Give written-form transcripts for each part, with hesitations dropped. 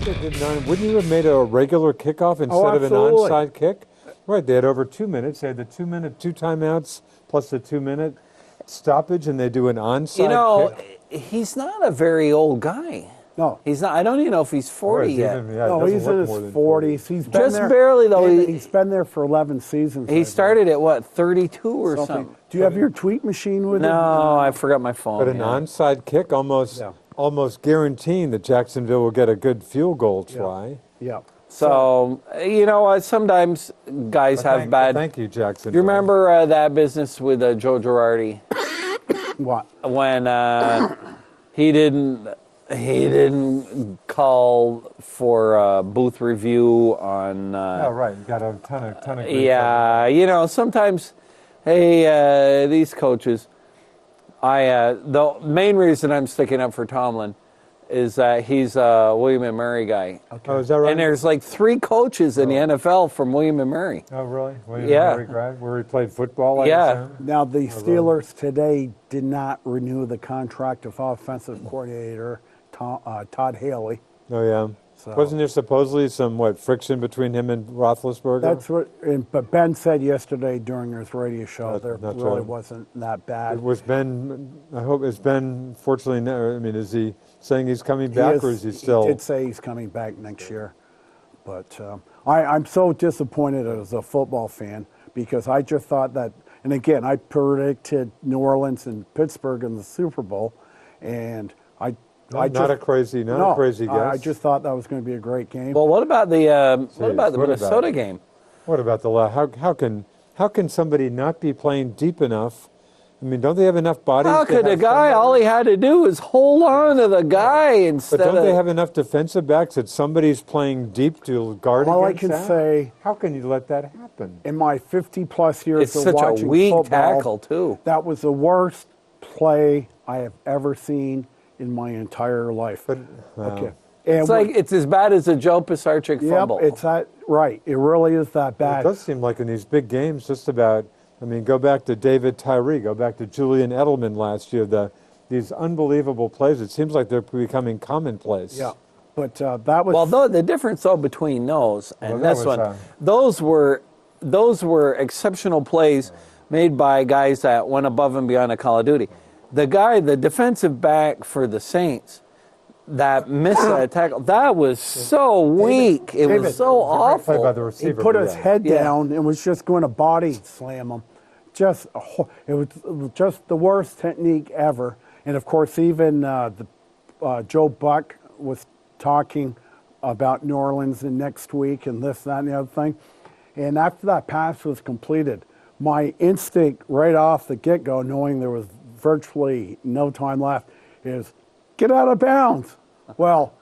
Wouldn't you have made a regular kickoff instead of an absolutely. onside kick? Right, they had over 2 minutes. They had the 2 timeouts plus the 2-minute stoppage, and they do an onside kick. He's not a very old guy. No. He's not. I don't even know if he's 40 yet. No, he's in his 40s. He's been Just there, barely, though. He's been there for 11 seasons. He started at, what, 32 or something? Do you have your tweet machine with you? No, I forgot my phone. But an onside kick almost guaranteeing that Jacksonville will get a good field goal try. Yeah. So, you know, sometimes guys have bad... Thank you, Jacksonville. Do you remember that business with Joe Girardi? What? When he didn't call for booth review on... Oh, right. You got a ton of great yeah, you know, sometimes, hey, these coaches... the main reason I'm sticking up for Tomlin is that he's a William & Mary guy. Okay. Oh, is that right? And there's like 3 coaches in the NFL from William & Mary. Oh, really? William Yeah. Mary grad, where he played football, I Yeah. assume? Now, the Steelers today did not renew the contract of offensive coordinator Todd Haley. Oh, yeah. So- Wasn't there supposedly some, friction between him and Roethlisberger? That's what. But Ben said yesterday during his radio show there That's really right. wasn't that bad. Was Ben, I hope, is Ben, fortunately, is he saying he's coming back, or is he still? He did say he's coming back next year. But I'm so disappointed as a football fan because I just thought that, and again, I predicted New Orleans and Pittsburgh in the Super Bowl, and Not a crazy guess. I just thought that was going to be a great game. Well, what about the what Minnesota about it? game? What about how can somebody not be playing deep enough? I mean, don't they have enough bodies? How to could a have guy, somebody- all he had to do was hold on to the guy But instead don't of... they have enough defensive backs that somebody's playing deep to guard All I against can that? say, How can you let that happen? in my 50-plus years It's of such a watching weak football, tackle, too. that was the worst play I have ever seen in my entire life. But, okay. It's like it's as bad as a Joe Pisarcik fumble. Yep, it's that right. It really is that It bad. does seem like in these big games, just about. I mean, go back to David Tyree, go back to Julian Edelman last year. These unbelievable plays. It seems like they're becoming commonplace. Yeah, but that was Well, the difference though between those and that this was, one, those were exceptional plays made by guys that went above and beyond a Call of Duty. The defensive back for the Saints that missed that tackle, that was so weak. It was David, so Played by awful. the he receiver. put his head Yeah. down and was just going to body slam him. It was just the worst technique ever. And of course, even Joe Buck was talking about New Orleans and next week and this, that, and the other thing. And after that pass was completed, my instinct right off the get-go, knowing there was virtually no time left, is get out of bounds. Well,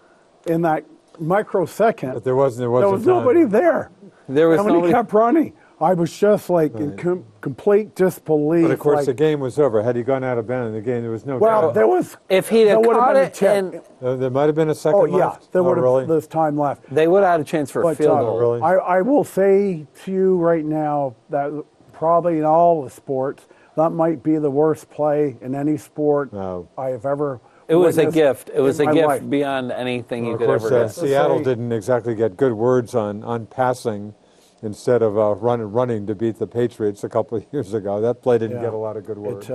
in that microsecond, But there was there was time. nobody there. There was And when he nobody. kept running, I was just like in complete disbelief. But of course, like, the game was over. Had he gone out of bounds in the game, there was no. well, doubt. there was. If he'd have there would caught been a it check. and There might have been a second Oh yeah, left. there would have. really? There's time left. they would have had a chance for a But field goal. really? I will say to you right now that probably in all the sports, that might be the worst play in any sport No. I have ever. It was a witnessed gift. It was in a my gift life. beyond anything you Of could course, ever do. Seattle say- didn't exactly get good words on passing instead of running to beat the Patriots a couple of years ago. That play didn't Yeah. get a lot of good words.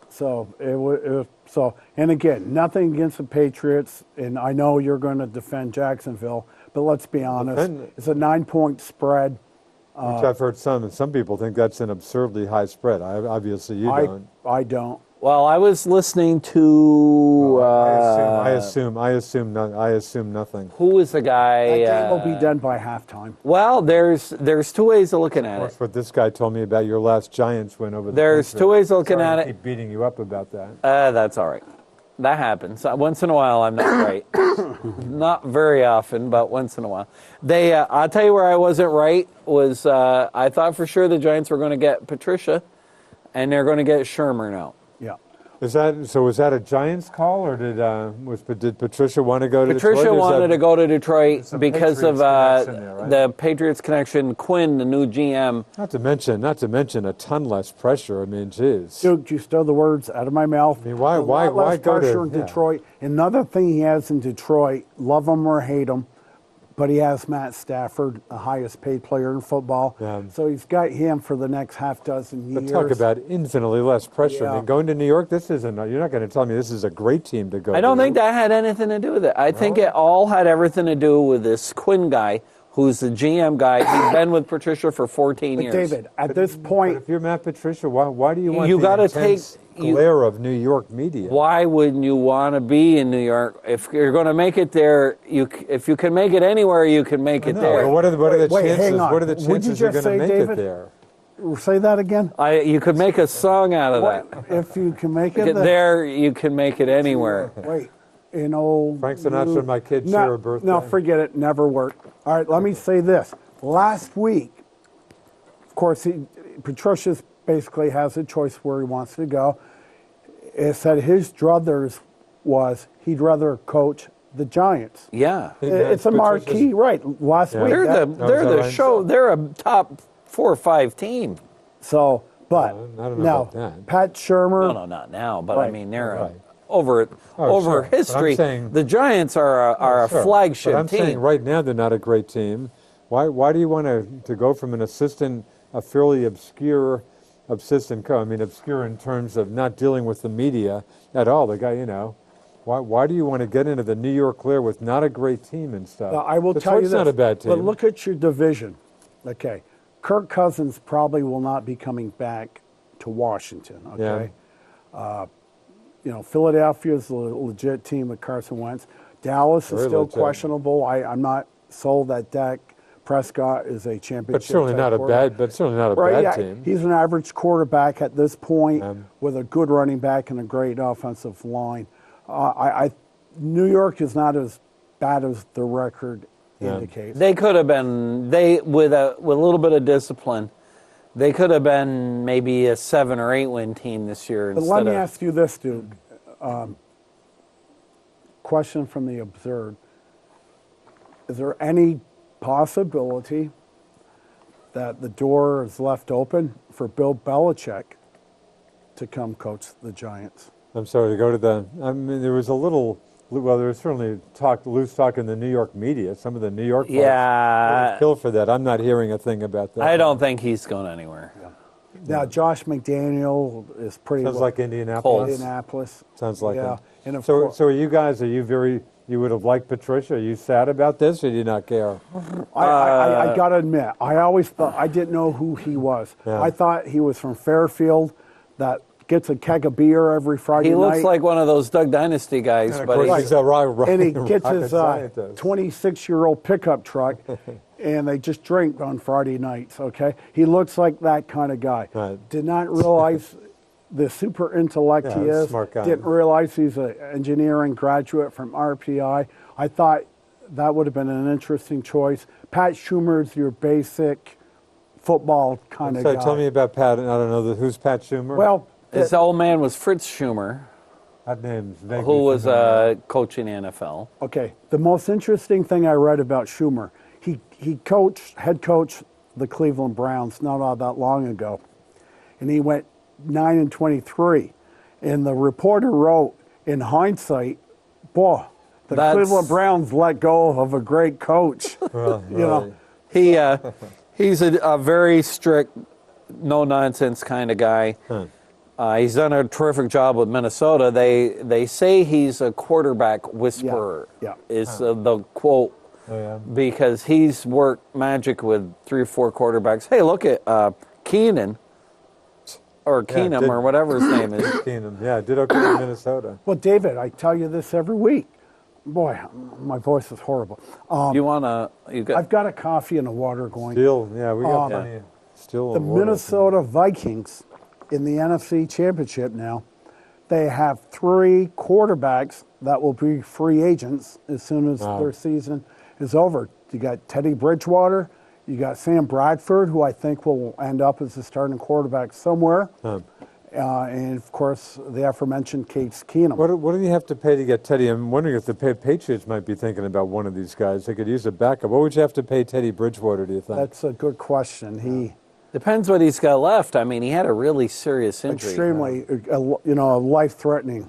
So it was so. And again, nothing against the Patriots, and I know you're going to defend Jacksonville, but let's be honest, Defend- it's a 9-point spread. Which I've heard some people think that's an absurdly high spread. Obviously, you don't. I don't. Well, I was listening to I assume nothing. who was the guy? That game will be done by halftime. Well, there's 2 ways of looking at That's it. what this guy told me about your last Giants win over the There's Patriots. 2 ways of looking Sorry at to it. keep beating you up about that. That's all right. That happens. Once in a while, I'm not right. Not very often, but once in a while. I'll tell you where I wasn't right was I thought for sure the Giants were going to get Patricia, and they're going to get Shermer now. Yeah. Was that a Giants call, or did Patricia want to go to Detroit? Patricia wanted to go to Detroit Some because of Patriots connection there, right? the Patriots connection. Quinn, the new GM. Not to mention a ton less pressure. I mean, geez. Duke, you stole the words out of my mouth. I mean, why A lot less go to- pressure in yeah. Detroit? Another thing he has in Detroit, love him or hate him, but he has Matt Stafford, the highest paid player in football. Yeah. So he's got him for the next half dozen But years. talk about infinitely less pressure. I Yeah. mean, going to New York, this isn't. You're not going to tell me this is a great team to go. I don't to. think that had anything to do with it. I think it all had everything to do with this Quinn guy, who's the GM guy. He's been with Patricia for 14 But years. David, at this But point, if you're Matt Patricia, why do you want You the gotta intense you- glare of New York media? Why wouldn't you want to be in New York? If you're going to make it there, if you can make it anywhere, you can make it No, there. but what are the Wait, hang chances? on. What are the Would you chances you're just going to say, make David? it there? say that again. You could make a song out of that. If you can make it There, you can make it anywhere. Wait, in old Frank Sinatra and my kid no, share a birthday. No, forget it. Never worked. All right, let me say this. Last week, of course, Patricia's basically has a choice where he wants to go. It said his druthers was he'd rather coach the Giants. Yeah. It's a marquee, right? Last Yeah. week. They're that- They're a top 4 or 5 team. So, but I don't know now about that. Pat Shermer. No, not now, but I Right. mean they're Right. over Oh, sure. But I'm history. saying- The Giants are a Sure. flagship But I'm team. saying right now they're not a great team. Why do you want to go from an assistant, a fairly obscure assistant coach? I mean, obscure in terms of not dealing with the media at all. The guy, why do you want to get into the New York Clear with not a great team and stuff? Now, I will tell you Detroit's this. not a bad team. But look at your division. Okay. Kirk Cousins probably will not be coming back to Washington. Okay. Philadelphia is a legit team with Carson Wentz. Dallas is Very still legit. questionable. I'm not sold that Dak Prescott is a championship. But certainly type not a quarterback. bad. But certainly not a Right, bad yeah, team. he's an average quarterback at this point with a good running back and a great offensive line. New York is not as bad as the record indicates. They could have been with a little bit of discipline. They could have been maybe a 7 or 8 win team this year. But let me ask you this, Duke. Question from the absurd. Is there any possibility that the door is left open for Bill Belichick to come coach the Giants? I'm sorry to go to the. I mean, there was a little. Well, there was certainly loose talk in the New York media. Some of the New York folks Yeah. kill for that. I'm not hearing a thing about that. I don't think he's going anywhere. Now, Josh McDaniel is pretty Sounds well- like Indianapolis. Indianapolis. Sounds like yeah. it. And of So, course, so are you guys? Are you very? You would have liked Patricia. Are you sad about this, or do you not care? I got to admit, I always thought I didn't know who he was. Yeah. I thought he was from Fairfield, that gets a keg of beer every Friday He night. looks like one of those Doug Dynasty guys, And of but course, he's, he's a and he gets rocket his scientist. 26-year-old pickup truck, and they just drink on Friday nights. Okay, he looks like that kind of guy. Right. Did not realize the super intellect Yeah, he he's a is. smart guy. Didn't realize he's an engineering graduate from RPI. I thought that would have been an interesting choice. Pat Schumer's your basic football kind of So guy. tell me about Pat. I don't know who's Pat Schumer. Well, his old man was Fritz Schumer, that name's vaguely who was familiar. coaching the NFL. okay. The most interesting thing I read about Schumer, he head coached the Cleveland Browns not all that long ago, and he went 9-23. And the reporter wrote, in hindsight, boy, the That's- Cleveland Browns let go of a great coach. Well, you know, right. He's a very strict, no nonsense kind of guy. He's done a terrific job with Minnesota. They say he's a quarterback whisperer. Yeah. Is the quote. Oh, yeah. Because he's worked magic with 3 or 4 quarterbacks. Hey, look at Keenan or Keenum did- or whatever his name is. Keenum. Yeah, did okay in Minnesota. well, David, I tell you this every week. Boy, my voice is horrible. You wanna? You got? I've got a coffee and a water going. Still, yeah, we got plenty. of- Still, The a water. Minnesota Vikings in the NFC Championship now, they have 3 quarterbacks that will be free agents as soon as Wow. their season is over. You got Teddy Bridgewater, you got Sam Bradford, who I think will end up as the starting quarterback somewhere, and of course the aforementioned Case Keenum. What do you have to pay to get Teddy? I'm wondering if the Patriots might be thinking about one of these guys. They could use a backup. What would you have to pay Teddy Bridgewater, do you think? That's a good question. He Depends what he's got left. I mean, he had a really serious injury. extremely, life-threatening,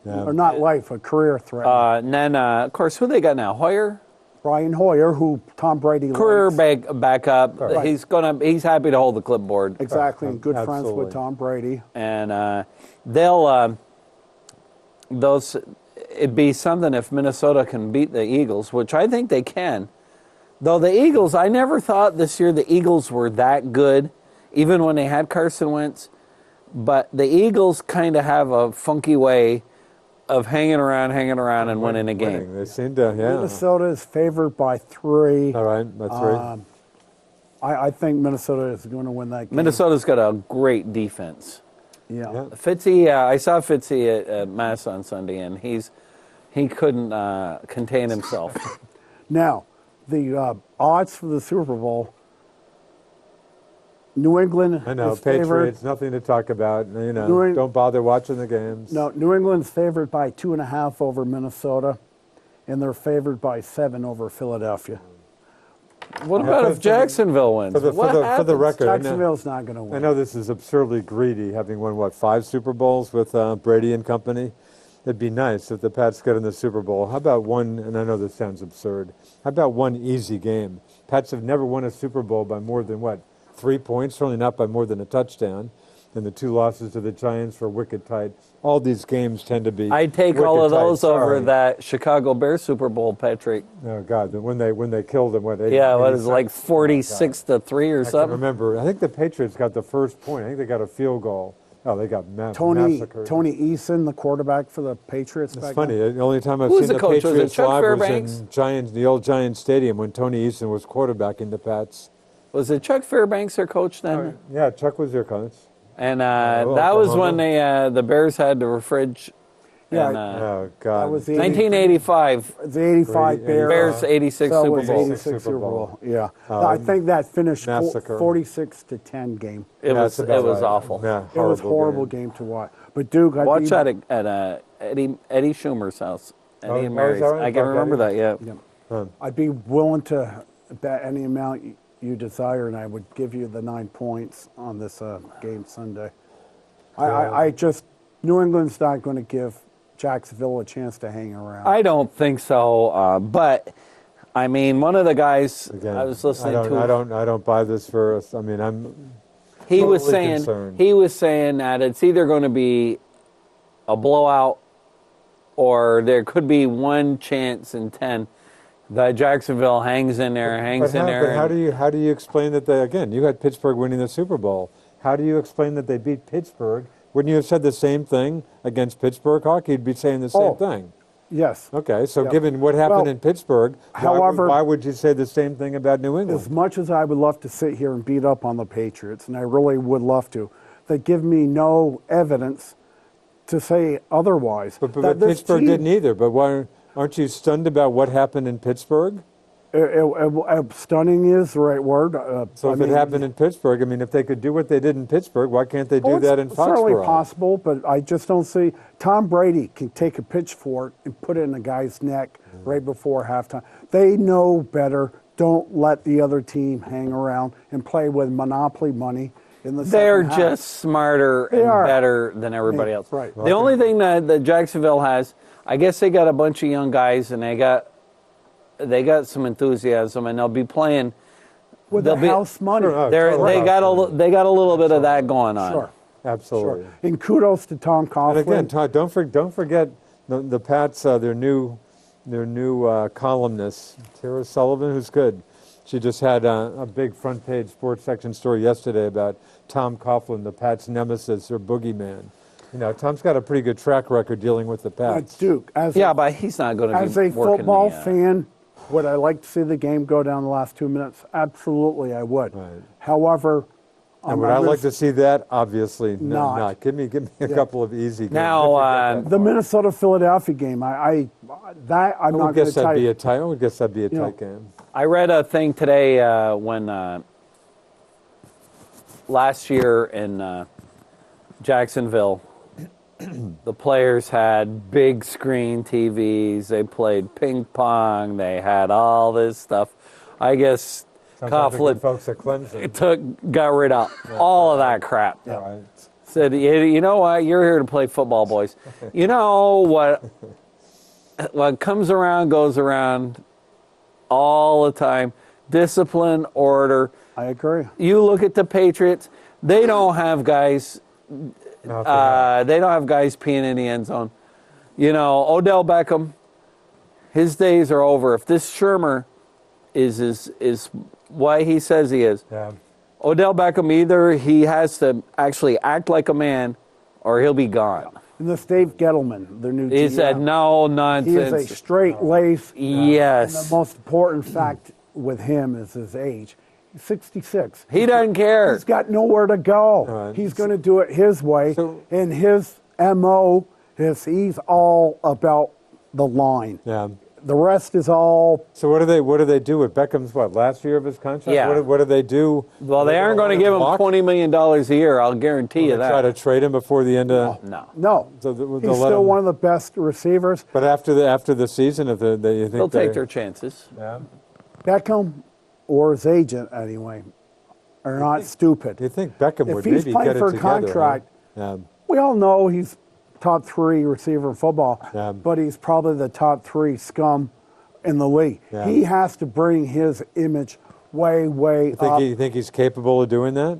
Yeah. or not life, a career-threatening. And then, of course, who they got now? Hoyer? Brian Hoyer, who Tom Brady Career likes. backup. Right. He's happy to hold the clipboard. Exactly, and good friends Absolutely. with Tom Brady. And it'd be something if Minnesota can beat the Eagles, which I think they can. Though the Eagles, I never thought this year the Eagles were that good, even when they had Carson Wentz. But the Eagles kind of have a funky way of hanging around and winning a game. They seem to, yeah. Minnesota is favored by 3. All right, that's right. I think Minnesota is going to win that game. Minnesota's got a great defense. Yeah. Yeah. Fitzy, I saw Fitzy at Mass on Sunday, and he couldn't contain himself. Now, the odds for the Super Bowl, New England I know, is favored. Patriots, nothing to talk about. Don't bother watching the games. No, New England's favored by 2.5 over Minnesota, and they're favored by 7 over Philadelphia. What about if Jacksonville wins? For the record, I know, Jacksonville's not going to I win. know this is absurdly greedy, having won, 5 Super Bowls with Brady and company. It'd be nice if the Pats got in the Super Bowl. How about one, and I know this sounds absurd, how about one easy game? Pats have never won a Super Bowl by more than, 3 points? Certainly not by more than a touchdown. And the 2 losses to the Giants were wicked tight. All these games tend to be I'd take all wicked of those tight. over Sorry. that Chicago Bears Super Bowl, Patrick. Oh, God, when they killed them, Yeah, what is it, like 46 46-3 or I can something? remember. I think the Patriots got the first point. I think they got a field goal. Oh, they got Tony massacred. Eason, the quarterback for the Patriots. It's back funny. then. The only time I've Who was seen the the coach? Was it Patriots Chuck live Fairbanks? was in the old Giants Stadium when Tony Eason was quarterbacking the Pats. Was it Chuck Fairbanks their coach then? Yeah, Chuck was their coach. And that was when the Bears had the fridge. Yeah, And, Oh, God. that was the 1985, the 85 Brady, Bears. Bears 86 So it Super was Bowl. 86 Super Super Bowl. Bowl. Yeah. I think that finished massacre. 46-10 game. It was That's about it was right. awful. Yeah, It was horrible game to watch. But Duke, Watch that at Eddie Schumer's house. Eddie Oh, and is Mary's. that right? I can Buck remember Eddie? that. Yeah. I'd be willing to bet any amount you desire, and I would give you the 9 points on this game Sunday. I just New England's not going to give Jacksonville a chance to hang around. I don't think so. But I mean, one of the guys Again, I was listening I to. don't buy this for us. I mean, He was totally saying concerned. that it's either going to be a blowout or there could be one chance in 10 that Jacksonville hangs in there. But how do you explain that you had Pittsburgh winning the Super Bowl. How do you explain that they beat Pittsburgh? Wouldn't you have said the same thing against Pittsburgh, Hawk? You'd be saying the same thing. Yes. Okay, so Yeah. given what happened Well, in Pittsburgh, however- why would you say the same thing about New England? As much as I would love to sit here and beat up on the Patriots, and I really would love to, they give me no evidence to say otherwise. But That this Pittsburgh team- didn't either. But why aren't you stunned about what happened in Pittsburgh? Stunning is the right word. So if it happened in Pittsburgh, I mean, if they could do what they did in Pittsburgh, why can't they do that in It's certainly Foxborough? possible, but I just don't see. Tom Brady can take a pitchfork and put it in a guy's neck right before halftime. They know better. Don't let the other team hang around and play with monopoly money in the They're second half. just smarter They and are. better than everybody Yeah, else. right. The only thing that Jacksonville has, I guess they got a bunch of young guys and they got some enthusiasm and they'll be playing. with they'll the be- house money. Sure, They got a little bit of that going on. Sure. Absolutely. Sure. And kudos to Tom And Coughlin. again, Todd, don't forget the Pats, their new columnist, Tara Sullivan, who's good. She just had a big front page sports section story yesterday about Tom Coughlin, the Pats' nemesis or boogeyman. You know, Tom's got a pretty good track record dealing with the Pats. Duke, as Yeah, but he's not going to be as a working football the, fan, would I like to see the game go down the last 2 minutes? Absolutely, I would. Right. However, And would I like to see that? Obviously Not. not. Give me a couple of easy games. Now, the Minnesota-Philadelphia game, I'm I not would going to guess tell that'd be you. a tight. I would guess that'd be a You know, tight game. I read a thing today when last year in Jacksonville, the players had big screen TVs. They played ping pong. They had all this stuff. I guess Sounds like the good Coughlin folks at Clemson. got rid of all of that crap. All right. Said, you know what? You're here to play football, boys. You know what comes around goes around all the time. Discipline, order. I agree. You look at the Patriots. They don't have guys. They don't have guys peeing in the end zone. You know, Odell Beckham, his days are over. If this Shermer is what he says he is, Yeah. Odell Beckham, either he has to actually act like a man or he'll be gone. And this Dave Gettleman, their new He GM, said no he nonsense. is a straight lace. And Yes. the most important fact with him is his age. He's 66. He doesn't care. He's got nowhere to go. Right. He's going to do it his way. So- And his MO is he's all about the line. Yeah. The rest is all So what do they do with Beckham's last year of his contract? Yeah. What do they do? Well, they aren't going to give him block? $20 million a year. I'll guarantee you Try to that. trade him before the end of. No. no. So they'll He's let still him- one of the best receivers. But after the season, if you think They'll take they- their chances. Yeah. Beckham, or his agent anyway, are not stupid. Do you think Beckham If would he's maybe playing get it for a together? contract, Huh? We all know he's top 3 receiver in football, Yeah. but he's probably the top 3 scum in the league. Yeah. He has to bring his image way up. You think he's capable of doing that?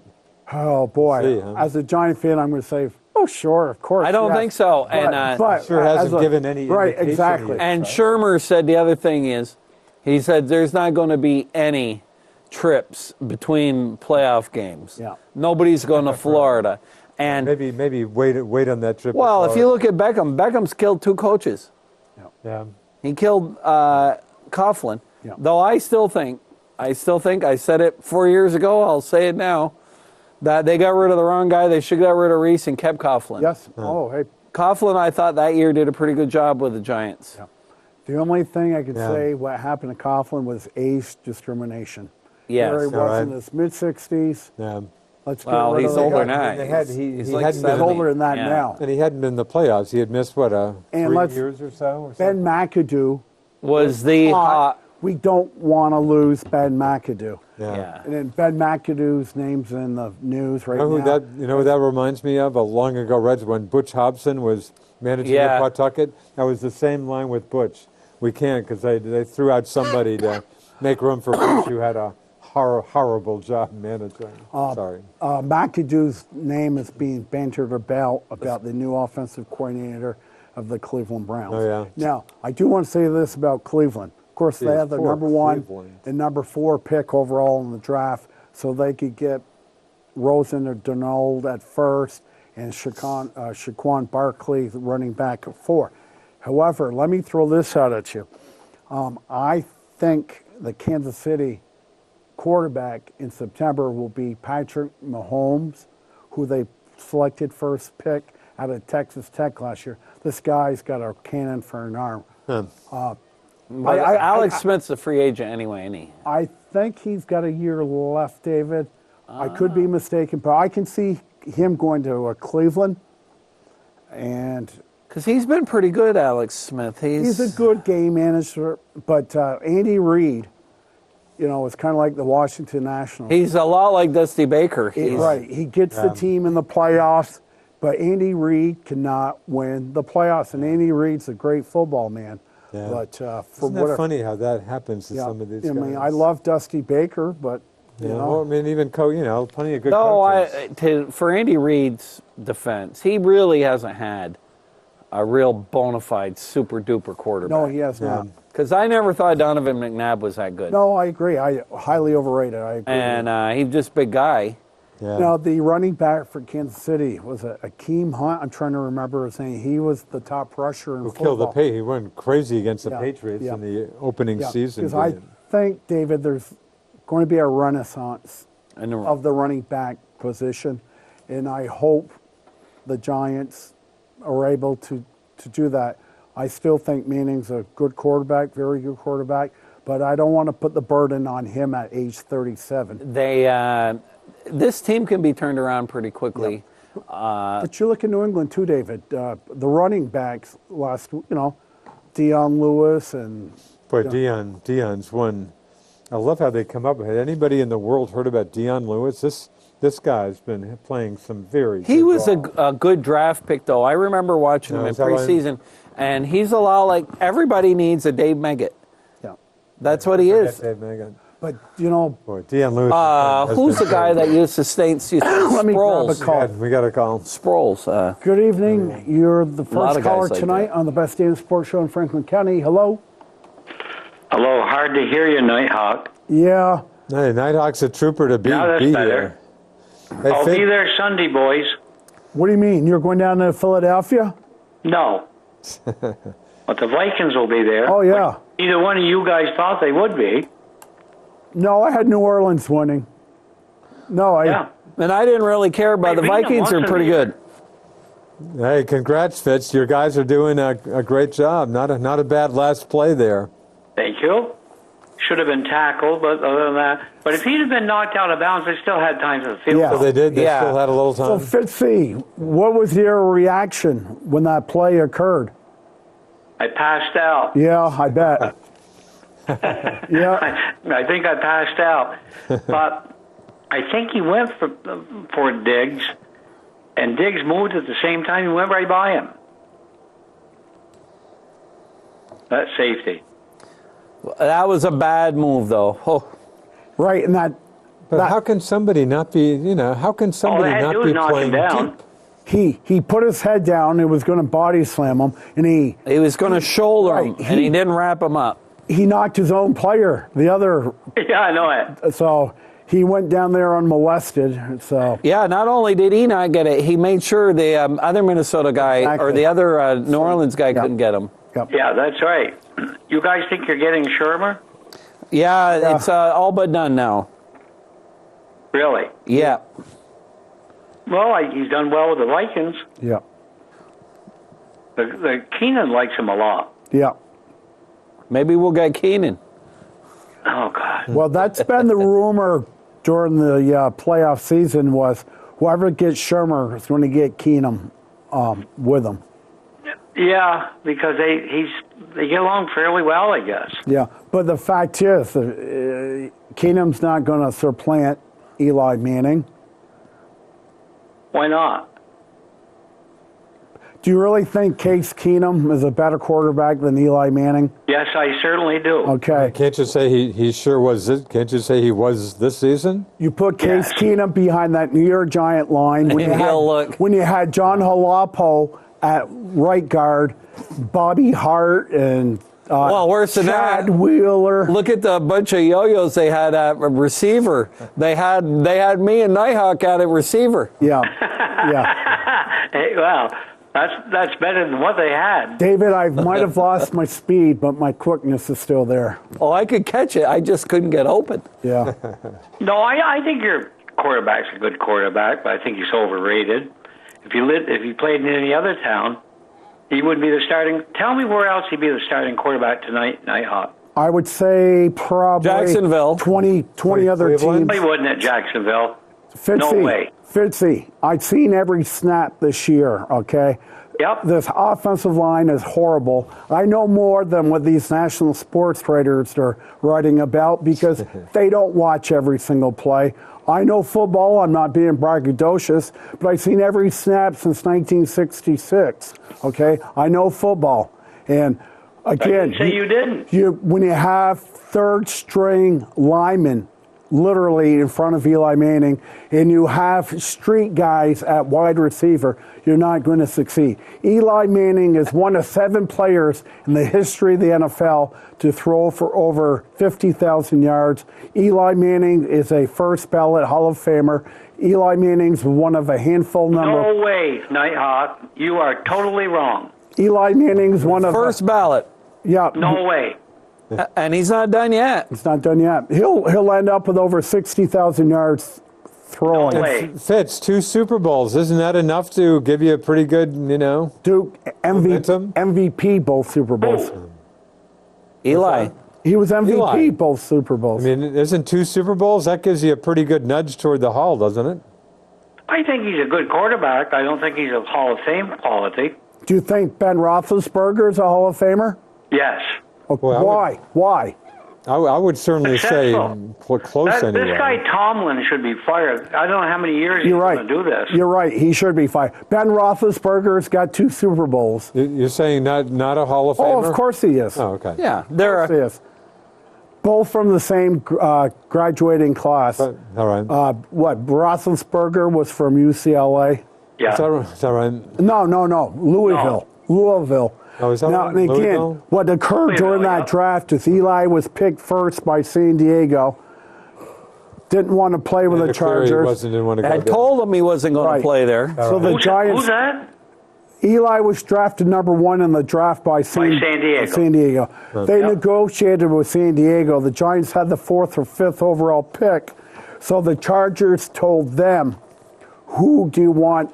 Oh boy! See, huh? As a Giant fan, I'm going to say, oh sure, of course. I don't yes. think so. And, Sure as hasn't given any right, indication exactly. yet. And Shermer said the other thing is, he said there's not going to be any trips between playoff games. Yeah. Nobody's going to Florida. And, Maybe wait on that trip. well, if before- you look at Beckham, Beckham's killed 2 coaches. Yeah. He killed Coughlin. Yeah. Though I still think, I said it 4 years ago, I'll say it now, that they got rid of the wrong guy. They should have got rid of Reese and kept Coughlin. Yes. Oh, hey. Coughlin, I thought that year did a pretty good job with the Giants. Yeah. The only thing I could Yeah. say what happened to Coughlin was age discrimination. Yes. Where he All was in right. his mid-60s. Yeah. Let's get Well, rid he's of the older guy. now. They had- He's he like hadn't been- 70. He's older than that Yeah. now. And he hadn't been in the playoffs. He had missed 3 let's- years or so. Or Ben something? McAdoo. Was the hot. We don't want to lose Ben McAdoo. Yeah. And then Ben McAdoo's name's in the news right You know who now. that reminds me of? A long ago Reds when Butch Hobson was managing Yeah. the Pawtucket. That was the same line with Butch. We can't because they threw out somebody to make room for Butch who had a horrible job managing. Sorry. McAdoo's name is being bantered about the new offensive coordinator of the Cleveland Browns. Oh, yeah. Now, I do want to say this about Cleveland. Of course, they Geez, have the poor number 1 Cleveland. and number 4 pick overall in the draft, so they could get Rosen or Donald at first and Shaquan Barkley, the running back, at 4. However, let me throw this out at you. I think the Kansas City quarterback in September will be Patrick Mahomes, who they selected first pick out of Texas Tech last year. This guy's got a cannon for an arm. But Alex Smith's a free agent anyway, isn't he? I think he's got a year left, David. I could be mistaken, but I can see him going to Cleveland. And Because he's been pretty good, Alex Smith. he's a good game manager, but Andy Reid, is kind of like the Washington Nationals. He's a lot like Dusty Baker. He's, Right. He gets the team in the playoffs, but Andy Reid cannot win the playoffs. And Andy Reid's a great football man. Yeah. But for Isn't that whatever, funny how that happens to yeah, some of these I guys? mean, I love Dusty Baker, but you Yeah, know, well, I mean, even plenty of good No, coaches. for Andy Reid's defense, he really hasn't had a real bona fide super duper quarterback. no, he has not. Because I never thought Donovan McNabb was that good. No, I agree. I highly overrated. I agree. And he's just a big guy. Yeah. Now, the running back for Kansas City was Akeem Hunt. I'm trying to remember his name. He was the top rusher in Who football. killed the Patriots? He went crazy against the Yeah, Patriots yeah. in the opening season. Because I game. think, David, there's going to be a renaissance And of the running back position, and I hope the Giants are able to do that. I still think Manning's a good quarterback, very good quarterback, but I don't want to put the burden on him at age 37. this team can be turned around pretty quickly. But you look in New England too, David. The running backs Deion Lewis and Boy, Deion's one. I love how they come up with it. Anybody in the world heard about Deion Lewis? This guy's been playing some very He good was ball. a good draft pick, though. I remember watching him in is that right? preseason, and he's a lot like everybody needs a Dave Meggett. yeah. That's what he is. Dave Megan. But Boy, Deion Lewis. has Who's the been guy great. that used to stay? Let me grab a Sproles. call. We got to call. Sproles. Good evening. You're the lot first of guys caller like tonight that. on the Best Damn Sports Show in Franklin County. Hello. Hello, hard to hear you, Nighthawk. Yeah. Hey, Nighthawk's a trooper to be Now that's be better. here. Hey, I'll Fitz, be there Sunday, boys. What do you mean? You're going down to Philadelphia? No. But the Vikings will be there. Oh, yeah. Either one of you guys thought they would be. No, I had New Orleans winning. No, Yeah. And I didn't really care, but Hey, the Reno Vikings wants are to pretty be good. Hey, congrats, Fitz. Your guys are doing a great job. Not a bad last play there. Thank you. Should have been tackled, but other than that. But if he'd have been knocked out of bounds, they still had time for the field Yeah. So goal. they did. They Yeah. still had a little So, time. Fitzy, what was your reaction when that play occurred? I passed out. Yeah, I bet. Yeah. I think I passed out. But I think he went for Diggs, and Diggs moved at the same time. He went right by him. That's safety. That was a bad move, though. Oh, Right, and that But how can somebody not be? How can somebody had to not do be is knock him playing down. deep? he put his head down and was going to body slam him, and he he was going to shoulder him, Right, and he didn't wrap him up. knocked his own player, the other. Yeah, I know it. So he went down there unmolested. So Yeah, not only did he not get it, he made sure the other Minnesota guy or Exactly. the other New Orleans guy couldn't get him. yep. Yeah, that's right. You guys think you're getting Shermer? Yeah, it's all but done now. Really? Yeah. Well, he's done well with the Vikings. Yeah. The Keenan likes him a lot. Yeah. Maybe we'll get Keenan. Oh, God. Well, that's been the rumor during the playoff season was whoever gets Shermer is going to get Keenum with him. Yeah, because they get along fairly well, I guess. Yeah, but the fact is, Keenum's not going to supplant Eli Manning. Why not? Do you really think Case Keenum is a better quarterback than Eli Manning? Yes, I certainly do. Okay. Can't you say he sure was? Can't you say he was this season? You put Case Yes. Keenum behind that New York Giant line And he'll look. when you had John Halapo at right guard, Bobby Hart and Well, worse than Chad that. Wheeler. Look at the bunch of yo-yos they had at receiver. They had me and Nighthawk at a receiver. Yeah, yeah. Hey, well, that's better than what they had. David, I might have lost my speed, but my quickness is still there. Oh, I could catch it. I just couldn't get open. Yeah. No, I think your quarterback's a good quarterback, but I think he's overrated. If he played in any other town, he would be the starting. Tell me where else he'd be the starting quarterback tonight, Nighthawk. I would say probably Jacksonville. 20 other Cleveland? teams. He wouldn't at Jacksonville. Fitzy, No way. Fitzy, I've seen every snap this year, okay? Yep. This offensive line is horrible. I know more than what these national sports writers are writing about because they don't watch every single play. I know football, I'm not being braggadocious, but I've seen every snap since 1966, okay? I know football. And again, Say you didn't. when you have third string linemen literally in front of Eli Manning and you have street guys at wide receiver, you're not going to succeed. Eli Manning is one of 7 players in the history of the NFL to throw for over 50,000 yards. Eli Manning is a first ballot Hall of Famer. Eli Manning's one of a handful number. No way, Nighthawk. You are totally wrong. Eli Manning's one of First ballot. yeah. No way. And he's not done yet. It's not done yet. He'll end up with over 60,000 yards throwing. No way. Fitz, 2 Super Bowls. Isn't that enough to give you a pretty good, Duke Momentum? MVP both Super Bowls. Eli. He was MVP Eli. both Super Bowls. I mean, isn't 2 Super Bowls? That gives you a pretty good nudge toward the Hall, doesn't it? I think he's a good quarterback. I don't think he's a Hall of Fame quality. Do you think Ben Roethlisberger is a Hall of Famer? Yes. Well, Why? Why? I would certainly say Successful. close anyway. This guy Tomlin should be fired. I don't know how many years You're he's right. going to do this. You're right. He should be fired. Ben Roethlisberger's got 2 Super Bowls. You're saying not a Hall of Famer? Oh, of course he is. Oh, okay. Yeah, Of there course he are. is. Both from the same graduating class. All right. Roethlisberger was from UCLA? Yeah. Is that right? No. Louisville. Louisville. Oh, is that Now, right? and again, Louisville? what occurred during Louisville, that yeah. draft is Eli was picked first by San Diego. Didn't want to play with the Cleary Chargers. didn't want to go I there. told him he wasn't going Right. to play there. So the Giants. Who's that? Eli was drafted number 1 in the draft by San Diego. They Yep. negotiated with San Diego. The Giants had the 4th or 5th overall pick. So the Chargers told them, who do you want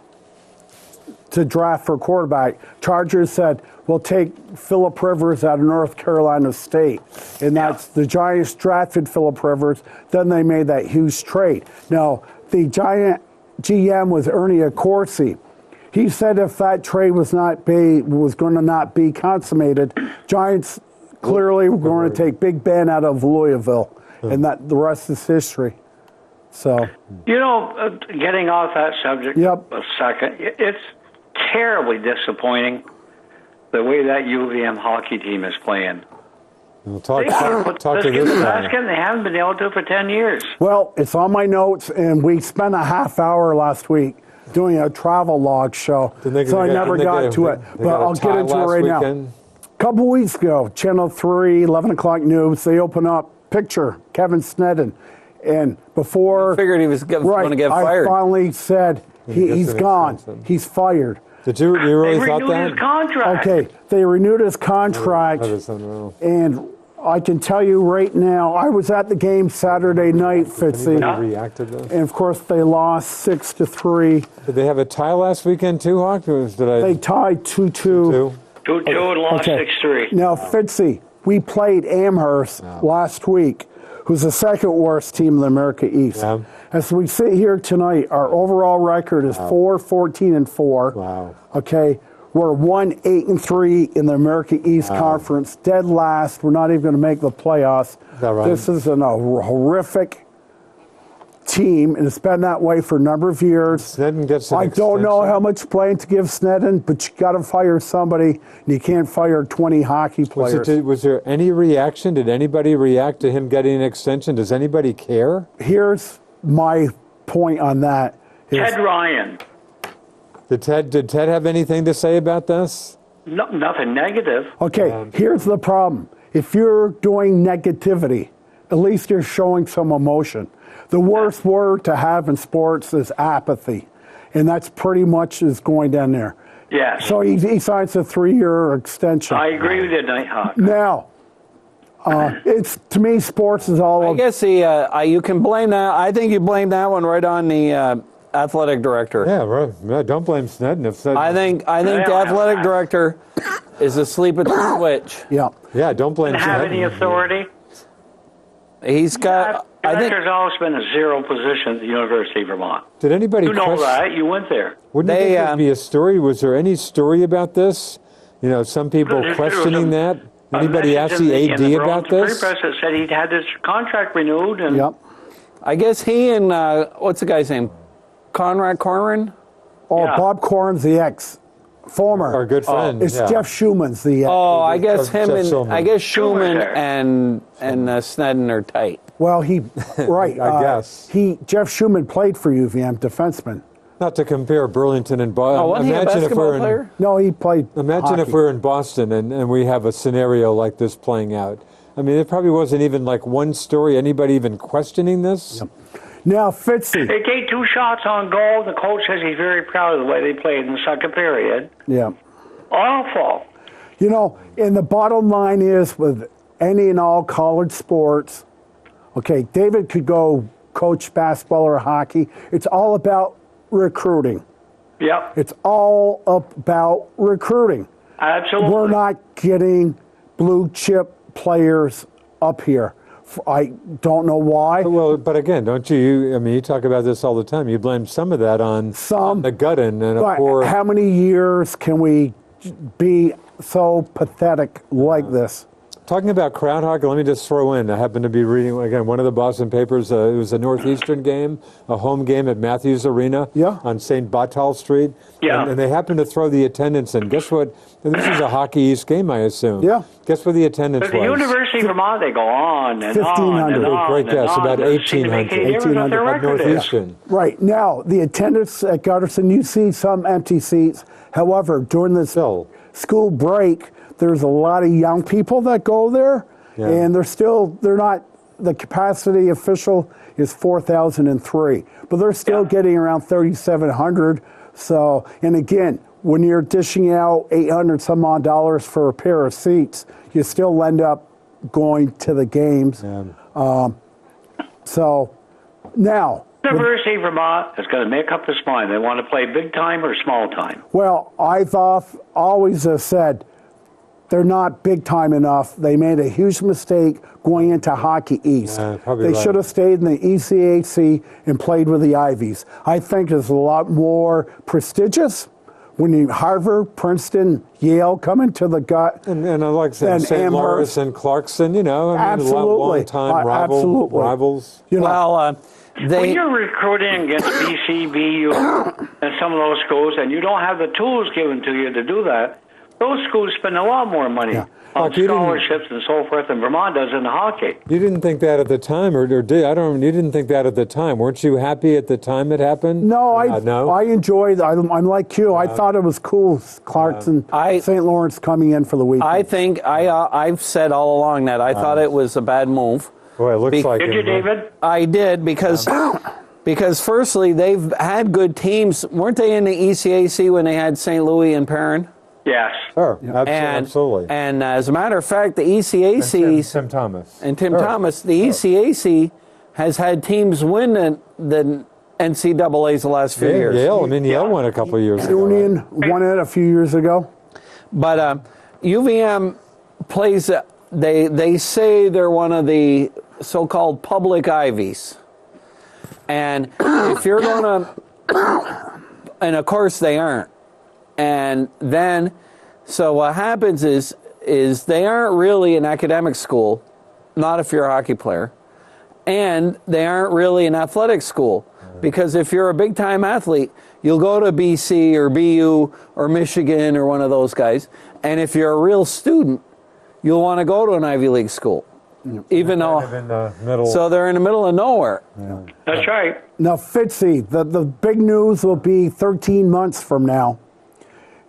to draft for quarterback? Chargers said, we'll take Phillip Rivers out of North Carolina State. And that's the Giants drafted Phillip Rivers. Then they made that huge trade. Now, the Giant GM was Ernie Accorsi. He said if that trade was going to not be consummated, Giants clearly were going to take Big Ben out of Louisville, and that the rest is history. So, You know, getting off that subject Yep. a second, it's terribly disappointing the way that UVM hockey team is playing. Well, talk They can't put to this in this the guy. basket, and they haven't been able to for 10 years. well, it's on my notes, and we spent a half hour last week doing a travel log show, so I never got to it. But I'll get into it right now. A couple weeks ago, Channel 3, 11 o'clock news, they open up, picture, Kevin Sneddon. And before... Figured he was going to get fired. I finally said, he's an gone. extension. He's fired. Did you really They thought renewed that? his contract. Okay, they renewed his contract, That is unreal. and I can tell you right now, I was at the game Saturday night, Fitzy, Anybody reacted to this? and of course they lost 6-3. Did they have a tie last weekend too, Hawk? Or did I They tied 2-2. two? 2-2 and lost Okay. 6-3. Now, Fitzy, we played Amherst last week, who's the second worst team in the America East. Yeah. As we sit here tonight, our overall record is 4-14-4. Wow. Okay, we're 1-8-3 in the America East Conference, dead last. We're not even going to make the playoffs. Is that right? This is a horrific team, and it's been that way for a number of years. Sneddon gets an I don't know extension? how much blame to give Sneddon, but you got to fire somebody, and you can't fire 20 hockey players. Was there any reaction? Did anybody react to him getting an extension? Does anybody care? Here's my point on that. is- Ted Ryan, Did Ted have anything to say about this? nothing negative. Okay, here's the problem. If you're doing negativity, at least you're showing some emotion. The worst word to have in sports is apathy, and that's pretty much is going down there. Yes. So he signs a 3-year extension. I agree with you, Nighthawk. Now, it's to me, sports is all. I guess you can blame that. I think you blame that one right on the athletic director. Yeah, right. Yeah, don't blame Sneddon. If Sneddon I think the athletic director is asleep at the switch. Yeah. Yeah, don't blame Doesn't have any Sneddon. authority. He's got. I think Director's always been a zero position at the University of Vermont. Did anybody You know question? that. You went there. Wouldn't They, you think there'd be a story? Was there any story about this? You know, some people There was questioning that. a Anybody message ask in the in AD the about Free this? Press that said he'd had his contract renewed, and Yep. I guess he and what's the guy's name? Conrad Corrin? Oh, Yeah. Bob Corn's the former. Our good friend. It's yeah. Jeff Schuman's the Oh, I guess Jeff him and Schulman. I guess Schulman's Schumann there. and Sneddon are tight. Well, he right. I guess. Jeff Schumann played for UVM, defenseman. Not to compare Burlington and Boston. Oh, wasn't he a basketball player? No, he played. Imagine if hockey. we're in Boston and we have a scenario like this playing out. I mean, there probably wasn't even like one story, anybody even questioning this. Now, Fitzy. they gave 2 shots on goal. The coach says he's very proud of the way they played in the second period. Yeah. Awful. You know, and the bottom line is with any and all college sports, okay, David could go coach basketball or hockey. It's all about recruiting. Yep. It's all about recruiting. Absolutely. We're not getting blue chip players up here. I don't know why. Well, but again, don't you? I mean, you talk about this all the time. You blame some of that on the Guttin and a But poor. how many years can we be so pathetic like this? Talking about crowd hockey, let me just throw in. I happened to be reading again one of the Boston papers. It was a Northeastern game, a home game at Matthews Arena on St. Batal Street. Yeah. And they happened to throw the attendance in. Guess what? This is a Hockey East game, I assume. Yeah. Guess what the attendance But the was? University of Vermont, they go on and 1,500. on and on. Great and guess, on. about Doesn't seem to make 1,800. any difference what their At record is. Northeastern. Right. Now, the attendance at Gutterson, you see some empty seats. However, during this Still. school break, there's a lot of young people that go there, and they're not, the capacity official is 4,003, but they're still getting around 3,700. So, and again, when you're dishing out $800 some odd dollars for a pair of seats, you still end up going to the games. So now, University of Vermont is going to make up its mind. They want to play big time or small time. well, I've always said they're not big time enough. They made a huge mistake going into Hockey East. Probably They right. should have stayed in the ECAC and played with the Ivies. I think it's a lot more prestigious when you Harvard, Princeton, Yale come into the gut. And I like saying And St. Louis Amherst. and Clarkson, you know, I mean, Absolutely. long time Absolutely. rivals. You know, Well, When they you're recruiting against BC, BU, and some of those schools, and you don't have the tools given to you to do that, those schools spend a lot more money on Like, you didn't- scholarships and so forth than Vermont does in hockey. You didn't think that at the time, or did I don't? You didn't think that at the time, weren't you happy at the time it happened? no, no. I enjoyed. I'm like you. I thought it was cool. Clarkson, St. Lawrence coming in for the weekend. I think I've said all along that I thought it was a bad move. Boy, it looks like Did it, you, huh? David? I did because firstly they've had good teams. Weren't they in the ECAC when they had St. Louis and Perrin? Yes. Sure, And, absolutely. And as a matter of fact, the And ECAC Tim Thomas. and Tim Sure. Thomas, the ECAC has had teams win the NCAA's the last few years. Yale, I mean, Yale won a couple of years ago. right? Union won it a few years ago. But UVM plays. They say they're one of the so-called public Ivies, and if you're gonna, and of course they aren't. And then, so what happens is they aren't really an academic school, not if you're a hockey player, and they aren't really an athletic school, because if you're a big-time athlete, you'll go to BC or BU or Michigan or one of those guys, and if you're a real student, you'll want to go to an Ivy League school, even Kind of though. in the middle. So they're in the middle of nowhere. That's right. Now, Fitzy, the big news will be 13 months from now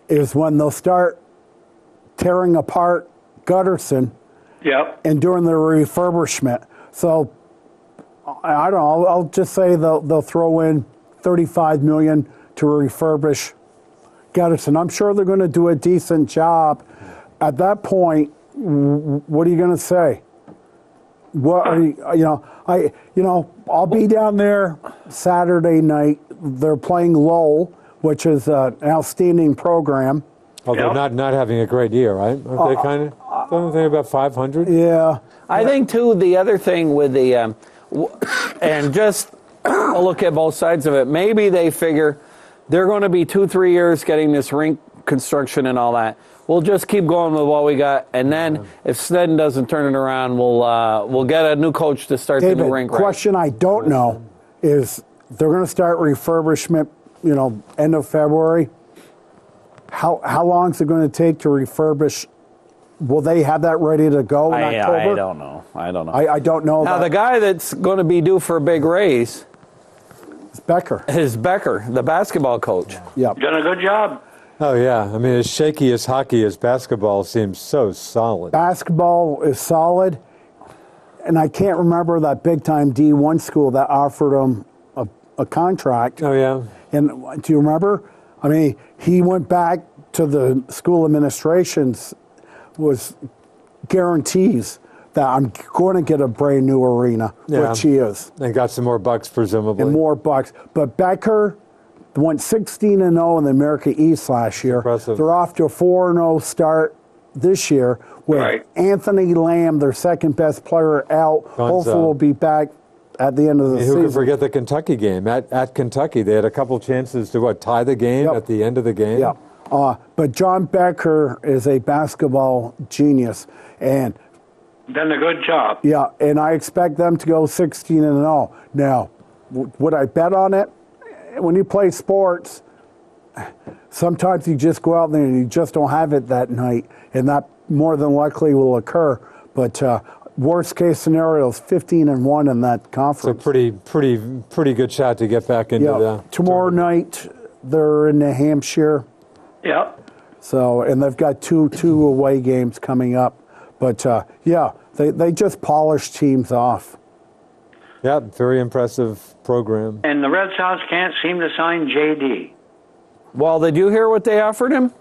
is when they'll start tearing apart Gutterson Yep. and doing the refurbishment. So, I don't know, I'll just say they'll throw in $35 million to refurbish Gutterson. I'm sure they're going to do a decent job. At that point, what are you going to say? What are you, I'll be down there Saturday night. They're playing Lowell, which is an outstanding program. Although Yep. not having a great year, right? Aren't they kind of? Don't they about 500? Yeah. I think too the other thing with the and just a look at both sides of it. Maybe they figure they're going to be 2-3 years getting this rink construction and all that. We'll just keep going with what we got, and then if Snedden doesn't turn it around, we'll get a new coach to start the David, new rink. Right. question I don't know is they're going to start refurbishment, end of February. How long is it going to take to refurbish? Will they have that ready to go in October? I don't know. I don't know. I don't know. Now the guy that's going to be due for a big raise It's Becker. is Becker, the basketball coach. Yep. Done a good job. Oh yeah, I mean, as shaky as hockey as basketball seems so solid. Basketball is solid, and I can't remember that big time D1 school that offered him a contract. Oh yeah, And do you remember? I mean, he went back to the school administrations was guarantees that I'm going to get a brand new arena, Yeah. which he is, and got some more bucks presumably. and more bucks. But Becker went 16-0 in the America East last year. Impressive. They're off to a 4-0 start this year with Right. Anthony Lamb, their second best player, out. Hopefully, will be back at the end of the Who season. can forget the Kentucky game? At Kentucky, they had a couple chances to tie the game Yep. at the end of the game. Yeah. But John Becker is a basketball genius, and Done a good job. yeah, and I expect them to go 16-0. Now, would I bet on it? When you play sports, sometimes you just go out there and you just don't have it that night, and that more than likely will occur. But worst case scenario is 15-1 in that So conference. pretty good shot to get back into Yeah. the Tomorrow night they're in New Hampshire, Yep. so and they've got two away games coming up. But yeah, they just polish teams off. Yeah, very impressive program. And the Red Sox can't seem to sign JD. Well, did you hear what they offered him?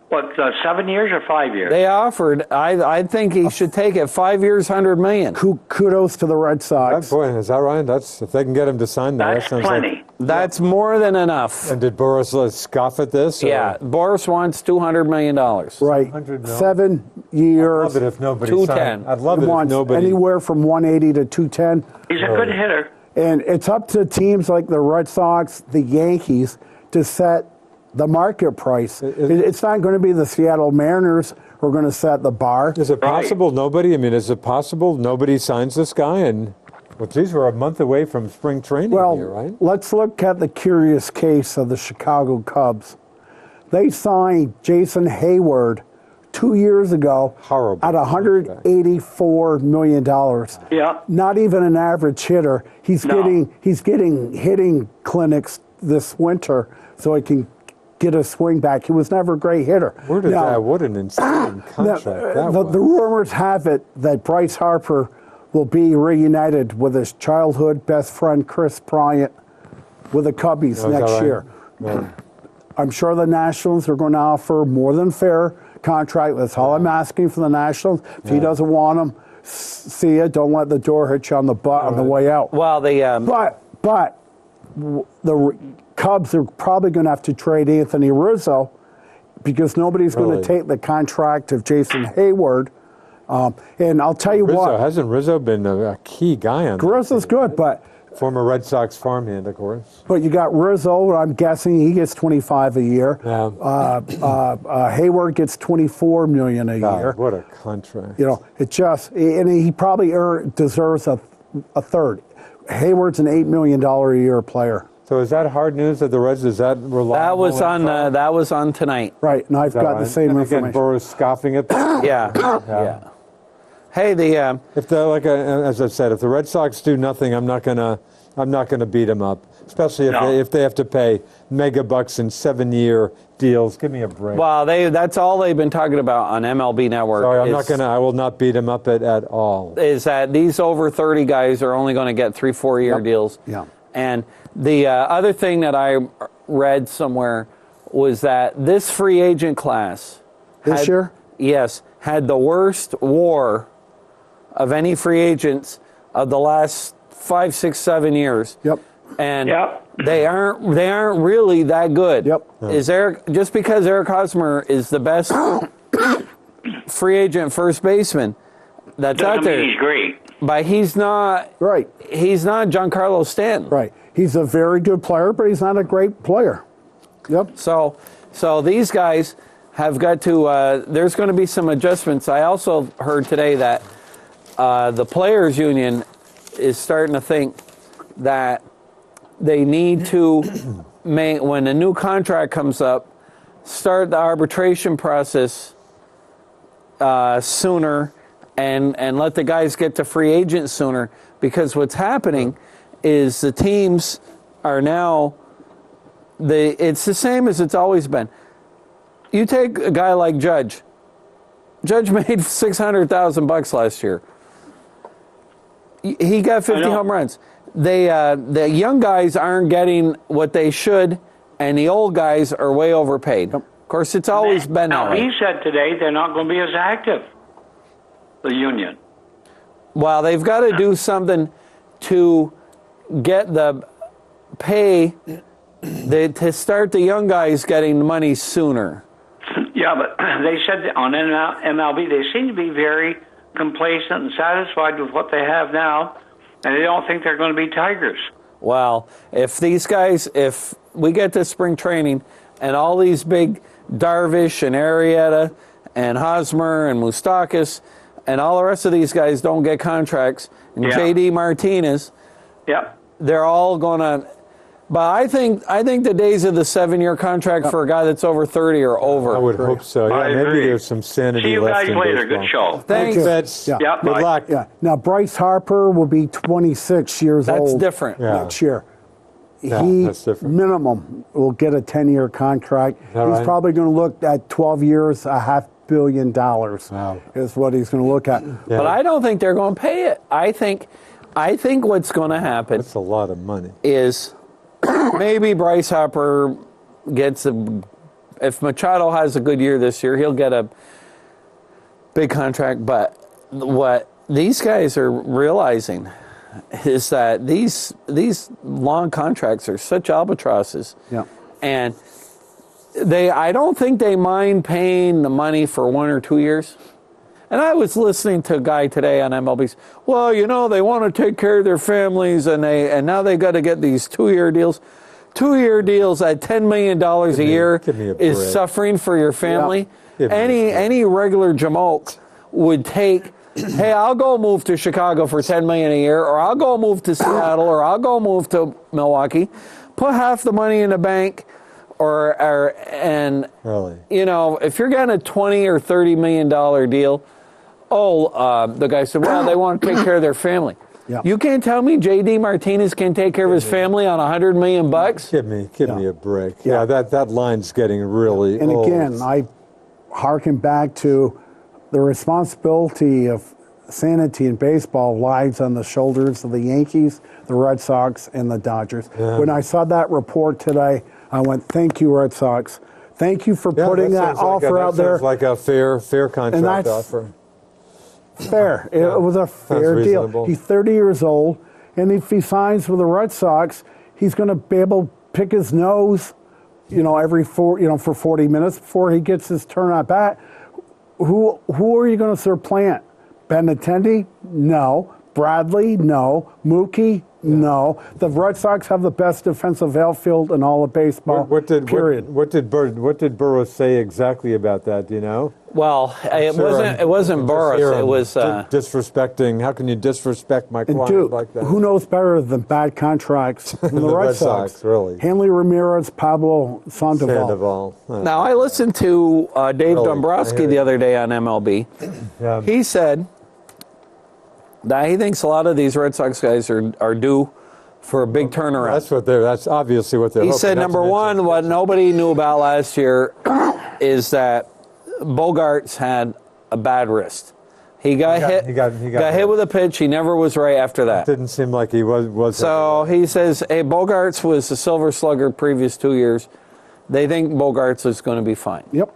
What, 7 years or 5 years? They offered. I think he should take it. 5 years, $100 million. Kudos to the Red Sox. Boy, is that right? That's if they can get him to sign that. That's that sounds plenty. Like, That's more than enough. and did Boris scoff at this? or- Yeah, Boris wants $200 million. Right, 100 mil. 7 I'd years. love it if nobody 210. signed. I'd love it if Wants nobody. anywhere from 180 to 210. He's a good hitter. And it's up to teams like the Red Sox, the Yankees, to set the market price. It's not going to be the Seattle Mariners who are going to set the bar. Is it possible nobody? I mean, is it possible nobody signs this guy? And well, geez, we're a month away from spring training Well, here, right? let's look at the curious case of the Chicago Cubs. They signed Jason Hayward 2 years ago Horrible at $184 million. Yeah. Not even an average hitter. He's getting hitting clinics this winter so he can get a swing back. He was never a great hitter. Where did Now, that? What an insane contract that was. the rumors have it that Bryce Harper will be reunited with his childhood best friend Chris Bryant with the Cubbies Oh, is that next right? year. Yeah. I'm sure the Nationals are going to offer more than fair contract. That's all I'm asking for the Nationals. If he doesn't want them, see ya. Don't let the door hit you on the butt on the way out. Well, But the Cubs are probably going to have to trade Anthony Rizzo because nobody's going Really? to take the contract of Jason Hayward. And I'll tell you what, Hasn't Rizzo been a key guy on that? Rizzo's good, but Former Red Sox farmhand, of course. you got Rizzo. I'm guessing he gets 25 a year. Yeah. Hayward gets 24 million a God, year. what a contract. You know, it just, and he probably deserves a third. Hayward's an $8 million a year player. So is that hard news that the Reds, is that reliable? that was on tonight. Right, and I've Is that got the right? same And information. again, Boris scoffing at Yeah. Yeah. Hey, If they're as I said, if the Red Sox do nothing, I'm not gonna beat them up. Especially if they have to pay mega bucks in 7-year deals. Give me a break. well, that's all they've been talking about on MLB Network. Sorry, I will not beat them up at all. Is that these over 30 guys are only going to get 3-4 year deals. Yeah. And the other thing that I read somewhere was that this free agent class This year? Yes, had the worst WAR of any free agents of the last 5, 6, 7 years. Yep. And Yep. they aren't really that good. Yep. Is just because Eric Hosmer is the best free agent first baseman that's out Doesn't there, mean he's great. but he's not Right, Giancarlo Stanton. right. He's a very good player, but he's not a great player. Yep. So these guys have got to. There's going to be some adjustments. I also heard today that the players' union is starting to think that they need to make, when a new contract comes up, start the arbitration process sooner and let the guys get to free agents sooner, because what's happening is the teams are now, it's the same as it's always been. You take a guy like Judge. Judge made $600,000 last year. He got 50 home runs. The young guys aren't getting what they should, and the old guys are way overpaid. Of course, it's always been that Now, way. he said today they're not going to be as active, the union. Well, they've got to do something to get the pay to start the young guys getting the money sooner. Yeah, but they said on MLB they seem to be very complacent and satisfied with what they have now, and they don't think they're going to be Tigers. Well, if we get to spring training and all these big Darvish and Arrieta and Hosmer and Moustakas and all the rest of these guys don't get contracts, and J.D. Martinez, they're all going to. But I think the days of the 7-year contract for a guy that's over 30 are over. I would hope so. Yeah, I maybe agree. there's some sanity See you left guys in later. baseball. Good show. Thanks. Fitz. Yeah. Yeah, Good bye. luck. Yeah. Now Bryce Harper will be 26 years That's old. different. Yeah. Next year. Yeah, He that's different. minimum will get a 10-year contract. that He's right? probably going to look at 12 years, $500 million Wow. is what he's going to look at. Yeah. But I don't think they're going to pay it. I think what's going to happen That's a lot of money. is maybe Bryce Harper gets if Machado has a good year this year, he'll get a big contract. But what these guys are realizing is that these long contracts are such albatrosses. Yeah. And I don't think they mind paying the money for 1 or 2 years. And I was listening to a guy today on MLB. Well, they want to take care of their families, and now they got to get these 2-year deals. 2-year deals at $10 million a year give me a is break. suffering for your family. Give me a break. Any regular jamoke would take. Hey, I'll go move to Chicago for $10 million a year, or I'll go move to Seattle, or I'll go move to Milwaukee. Put half the money in the bank, and Really? if you're getting a $20 or $30 million deal, the guy said, well, they want to take care of their family. Yeah. You can't tell me J.D. Martinez can take care of his family on $100 million bucks? Give me a break. Yeah. Yeah, that line's getting really And old. again, I hearken back to the responsibility of sanity in baseball lies on the shoulders of the Yankees, the Red Sox, and the Dodgers. Yeah. When I saw that report today, I went, thank you, Red Sox. Thank you for Yeah, putting that sounds like offer that out there. sounds like a fair contract that's- offer. Fair. It was a fair deal. reasonable. He's 30 years old, and if he signs with the Red Sox, he's going to be able to pick his nose, every for 40 minutes before he gets his turn at bat. Who are you going to supplant? Benintendi? No. Bradley? No. Mookie? No. The Red Sox have the best defensive outfield in all of baseball. Period. What did Burroughs say exactly about that? Do you know? Well, it wasn't Boris. It was disrespecting. How can you disrespect my And client dude, like that? who knows better than bad contracts than the, The Red Red Sox? Sox, really. Hanley Ramirez, Pablo Sandoval. Sandoval. Now, I listened to Dave Really? I Dombrowski hear the you. other day on MLB. Yeah. He said that he thinks a lot of these Red Sox guys are due for a big turnaround. That's obviously what they're He hoping. said, Not to number mention- one, what nobody knew about last year is that Bogarts had a bad wrist. He got hit. he got hit hit. with a pitch. He never was right after that. Didn't seem like he was. So he says, hey, Bogarts was a Silver Slugger previous 2 years. They think Bogarts is going to be fine. Yep.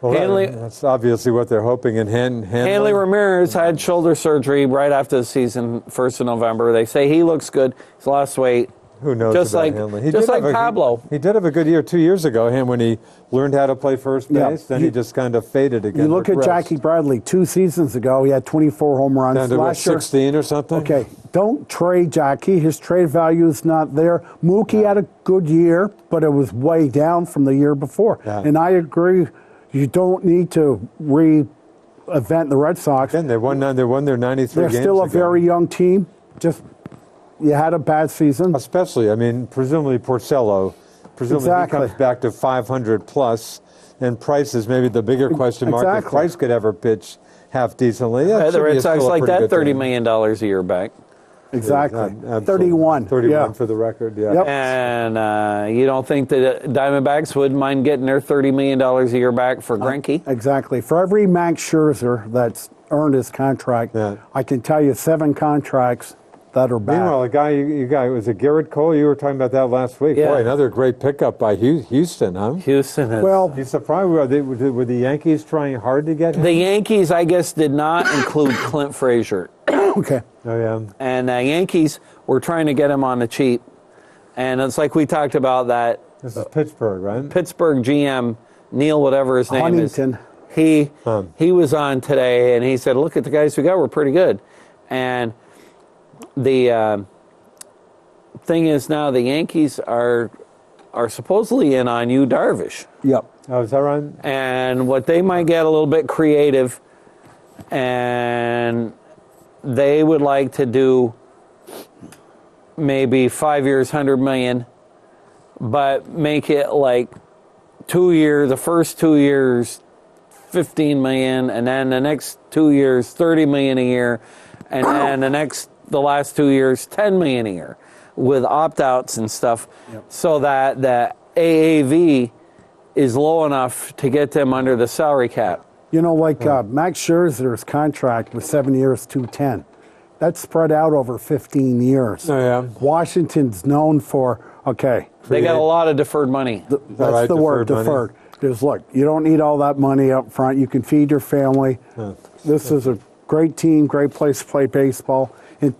Well, Hanley- that's obviously what they're hoping. And Hanley Ramirez had shoulder surgery right after the season, 1st of November. They say he looks good. He's lost weight. Who knows Just about like- Hanley? just did like have Pablo. He did have a good year 2 years ago. When he learned how to play first Yeah. base, then he just kind of faded again. You look at regressed. Jackie Bradley 2 seasons ago, he had 24 home runs. Down to what, Last year, 16 or something. okay, don't trade Jackie. His trade value is not there. Mookie had a good year, but it was way down from the year before. Yeah. And I agree, you don't need to reinvent the Red Sox. Again, they won their 93 They're games. still a ago. very young team. Just, you had a bad season. Especially, presumably Porcello. Presumably Exactly. he comes back to 500 plus, and Price is maybe the bigger question mark. If Exactly. Price could ever pitch half decently, yeah, it The should be Red a Sox still a like pretty that good $30 team. million a year back. Exactly. Absolutely. 31. 31 Yeah. for the record, yeah. Yep. And you don't think the Diamondbacks would mind getting their $30 million a year back for Greinke? Exactly. For every Max Scherzer that's earned his contract, Yeah. I can tell you 7 contracts that are bad. Meanwhile, the guy you got, was it Garrett Cole? You were talking about that last week. Yeah. Boy, another great pickup by Houston, huh? Houston is. Well, You surprised? Were the Yankees trying hard to get him? The Yankees, I guess, did not include Clint Frazier. okay. Oh, yeah. And the Yankees were trying to get him on the cheap. And it's like we talked about that This is Pittsburgh, right? Pittsburgh GM Neil, whatever his name Huntington. is. He was on today, and he said, "Look at the guys we got. We're pretty good." And the thing is now the Yankees are supposedly in on Yu Darvish. Yep. Oh, is that right? And what they might get a little bit creative, and they would like to do maybe 5 years, 100 million, but make it like 2 years, the first 2 years, 15 million, and then the next 2 years, 30 million a year, and then the last 2 years, 10 million a year, with opt-outs and stuff, so that the AAV is low enough to get them under the salary cap. You know, like Max Scherzer's contract was 7 years, 210. That's spread out over 15 years. Oh, yeah. Washington's known for, They got a lot of deferred money. that's right, the word, deferred money? deferred. Because look, you don't need all that money up front. You can feed your family. This is a great team, great place to play baseball. And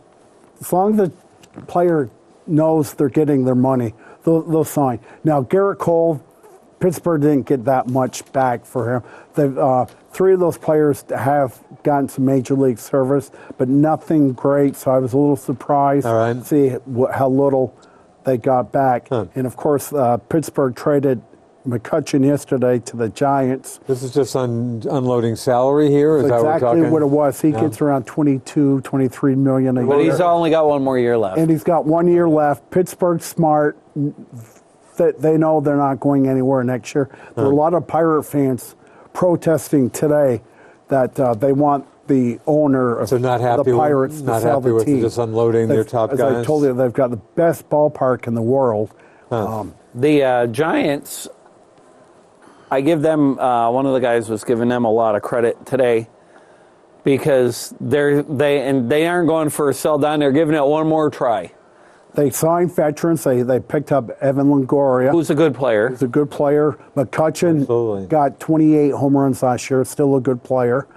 as long as the player knows they're getting their money, they'll sign. Now, Garrett Cole, Pittsburgh didn't get that much back for him. Three of those players have gotten some major league service, but nothing great. So I was a little surprised All right. to see how little they got back. And of course, Pittsburgh traded McCutchen yesterday to the Giants. This is just unloading salary here? Is that what we're Exactly talking? what it was. He gets around 22, 23 million a year. But he's only got 1 more year left. And he's got 1 year left. Pittsburgh's smart. They know they're not going anywhere next year. There are a lot of Pirate fans protesting today that they want the owner of So not happy the Pirates with, to not sell happy the with team. just unloading their top As guys? I told you, they've got the best ballpark in the world. The Giants, I give them, one of the guys was giving them a lot of credit today because they aren't going for a sell down. They're giving it one more try. They signed veterans. They picked up Evan Longoria. Who's a good player? He's a good player. McCutchen Absolutely. got 28 home runs last year. Still a good player.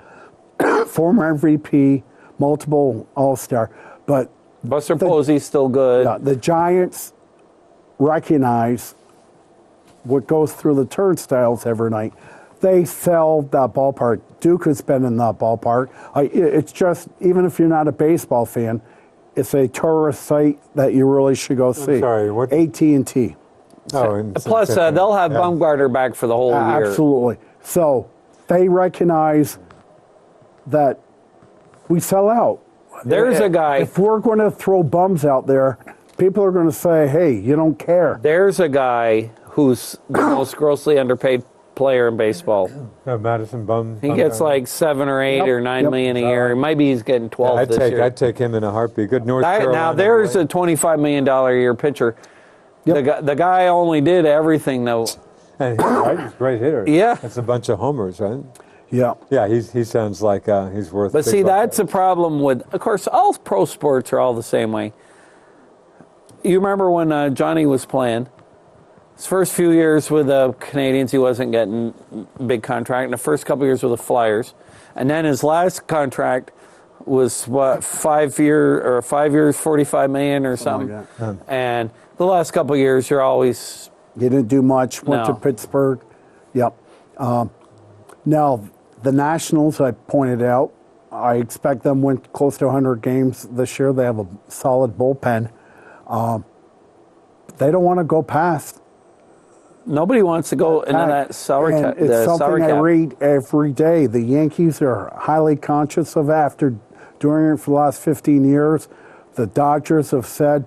Former MVP, multiple All-Star. But Buster Posey's still good. the Giants recognize what goes through the turnstiles every night. They sell that ballpark. Duke has been in that ballpark. It's just, even if you're not a baseball fan, it's a tourist site that you really should go see. sorry, what? AT&T. Oh, and Plus, they'll have Bumgarner back for the whole year. Absolutely. So they recognize that we sell out. There's a guy. If we're going to throw bums out there, people are going to say, hey, you don't care. There's a guy who's the most grossly underpaid player in baseball. Madison Bum. He gets like 7 or 8 or 9 Yep. million a year. Maybe he's getting 12 this year. I'd take him in a heartbeat. Good North Carolina. Now there's boy. a $25 million a year pitcher. Yep. The guy only did everything though. And he's right, he's a great hitter. Yeah. It's a bunch of homers, right? Yeah. Yeah, he sounds like he's worth. But big see, bucks. that's a problem with. Of course, all pro sports are all the same way. You remember when Johnny was playing? His first few years with the Canadians, he wasn't getting big contract. In the first couple years with the Flyers, and then his last contract was 5 years, 45 million or something. like And the last couple years, you're always He didn't do much. Went to No. Pittsburgh. Yep. Now, the Nationals, I pointed out, I expect them win close to 100 games this year. They have a solid bullpen. They don't want to go past. nobody wants to go into that salary And cap. it's The something salary I cap. read every day. The Yankees are highly conscious of after doing it for the last 15 years. The Dodgers have said,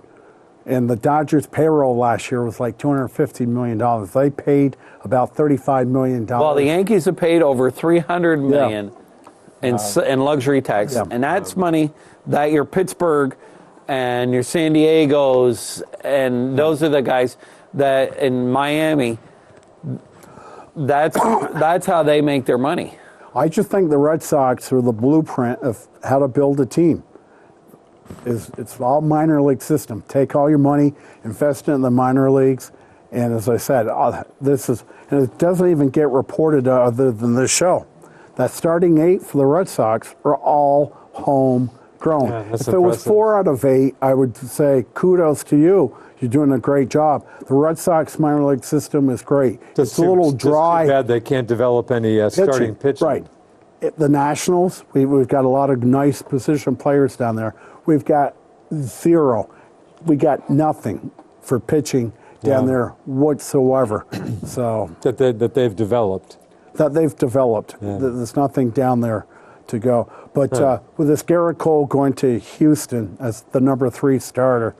and the Dodgers payroll last year was like $250 million. They paid about $35 million. Well, the Yankees have paid over $300 million in luxury tax, Yeah. and that's money that your Pittsburgh and your San Diego's, and those are the guys that in Miami. That's how they make their money. I just think the Red Sox are the blueprint of how to build a team. It's all minor league system. Take all your money, invest it in the minor leagues, and as I said, and it doesn't even get reported other than this show. That starting 8 for the Red Sox are all homegrown. grown. Yeah, that's if it was impressive. 4 out of 8, I would say kudos to you. You're doing a great job. The Red Sox minor league system is great. It's a little dry. Just too bad they can't develop any starting pitching. Right. The Nationals, we've got a lot of nice position players down there. We've got 0. We got nothing for pitching down Yeah. there whatsoever. So That they've developed. There's nothing down there to go. But with this Garrett Cole going to Houston as the number 3 starter,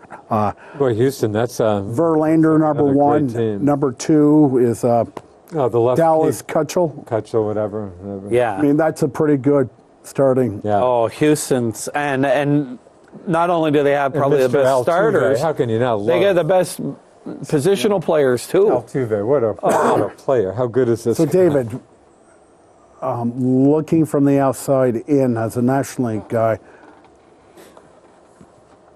Boy, Houston, that's Verlander number Another great 1, team. number 2 is the left Dallas Keuchel. Kutchel, whatever. Yeah. I mean, that's a pretty good starting. Yeah. Oh, Houston's and not only do they have probably the Mr. best Altuve, starters, how can you not love they got the best positional players too. Altuve? What a player! How good is this? So, David, looking from the outside in as a National League guy,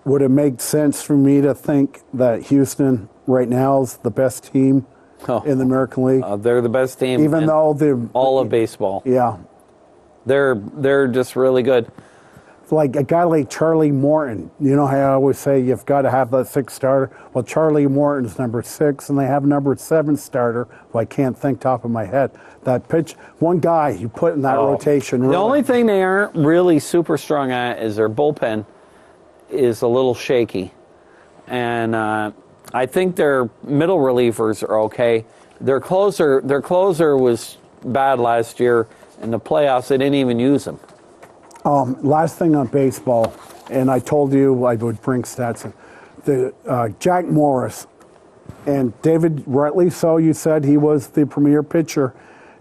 would it make sense for me to think that Houston right now is the best team Oh. in the American League? They're the best team, Even in though the all of baseball. yeah, They're just really good. like a guy like Charlie Morton, you know how I always say you've got to have that 6 starter? Well, Charlie Morton's number 6, and they have number 7 starter, who I can't think top of my head. That pitch, one guy you put in that rotation. The really- only thing they aren't really super strong at is their bullpen is a little shaky, and I think their middle relievers are okay. Their closer was bad last year in the playoffs. They didn't even use him. Last thing on baseball, and I told you I would bring stats in. The Jack Morris, and David, rightly so, you said he was the premier pitcher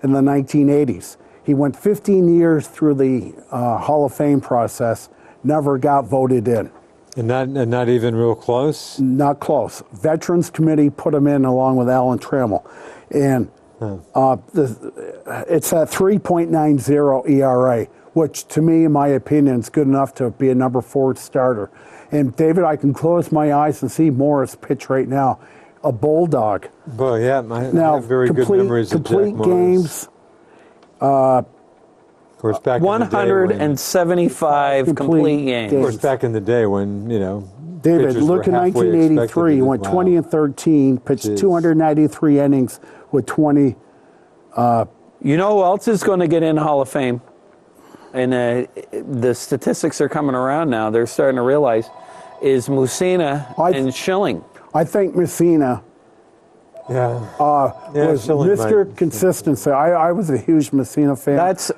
in the 1980s. He went 15 years through the Hall of Fame process, never got voted in. and not even real close. Not close. Veterans Committee put him in along with Alan Trammell. And it's at 3.90 ERA, which to me, in my opinion, is good enough to be a number 4 starter. And David, I can close my eyes and see Morris pitch right now. A bulldog. Boy, yeah, I Now, have very good memories of Jack complete Morris. games. Of course, back in the day 175 Complete complete games. of course, back in the day when David, pitchers look were in halfway 1983, he expected to went do- 20 and 13, pitched Jeez. 293 innings with 20. You know who else is going to get in the Hall of Fame? And the statistics are coming around now. They're starting to realize is Mussina and Schilling. I think Messina Yeah. was Schilling Mr. might- Consistency. I was a huge Messina fan. That's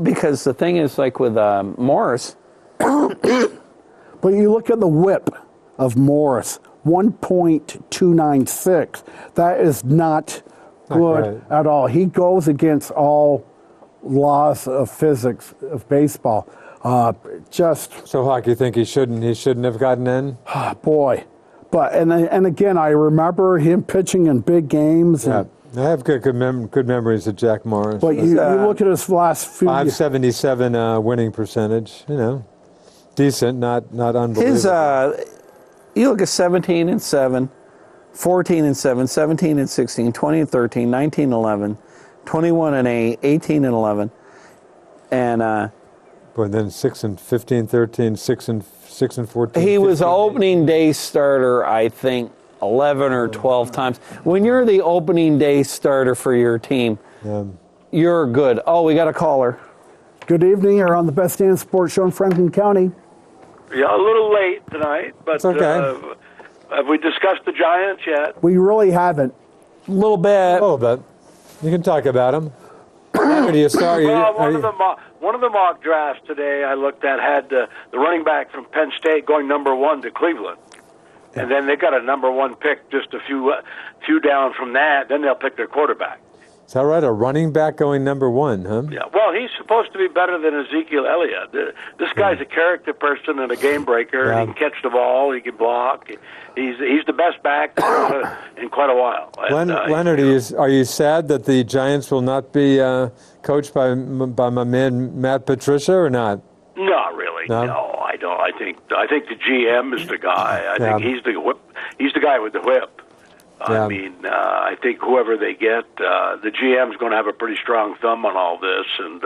because the thing is, like with Morris, But you look at the whip of Morris, 1.296. That is not good right. at all. He goes against all laws of physics of baseball. Just So, Hawk, you think he shouldn't have gotten in? boy. But and again, I remember him pitching in big games. Yeah, And, I have good memories of Jack Morris. but you look at his last few years. 577 winning percentage. Decent, not unbelievable. his you look at 17 and 7, 14 and 7, 17 and 16, 20 and 13, 19 and 11, 21 and 8, 18 and 11, and But then 6 and 15, 13, 6 and 14. he was 15. opening day starter, I think, 11 or 12 times. When you're the opening day starter for your team, you're good. Oh, we got a caller. Good evening. You're on the Best Damn Sports Show in Franklin County. Yeah, a little late tonight, but It's okay. have we discussed the Giants yet? We really haven't. A little bit. A little bit. You can talk about him. Where do you start? Well, one of the mock drafts today I looked at had the running back from Penn State going number 1 to Cleveland, and then they got a number 1 pick just a few down from that. Then they'll pick their quarterback. Is that right? A running back going number 1, huh? Yeah, well, he's supposed to be better than Ezekiel Elliott. This guy's a character person and a game breaker. Yeah. He can catch the ball. He can block. He's the best back in quite a while. And, Leonard, are you sad that the Giants will not be coached by my man Matt Patricia or not? Not really. No? No, I don't. I think the GM is the guy. I think he's the whip. He's the guy with the whip. Yeah. I mean, I think whoever they get, the GM's going to have a pretty strong thumb on all this, and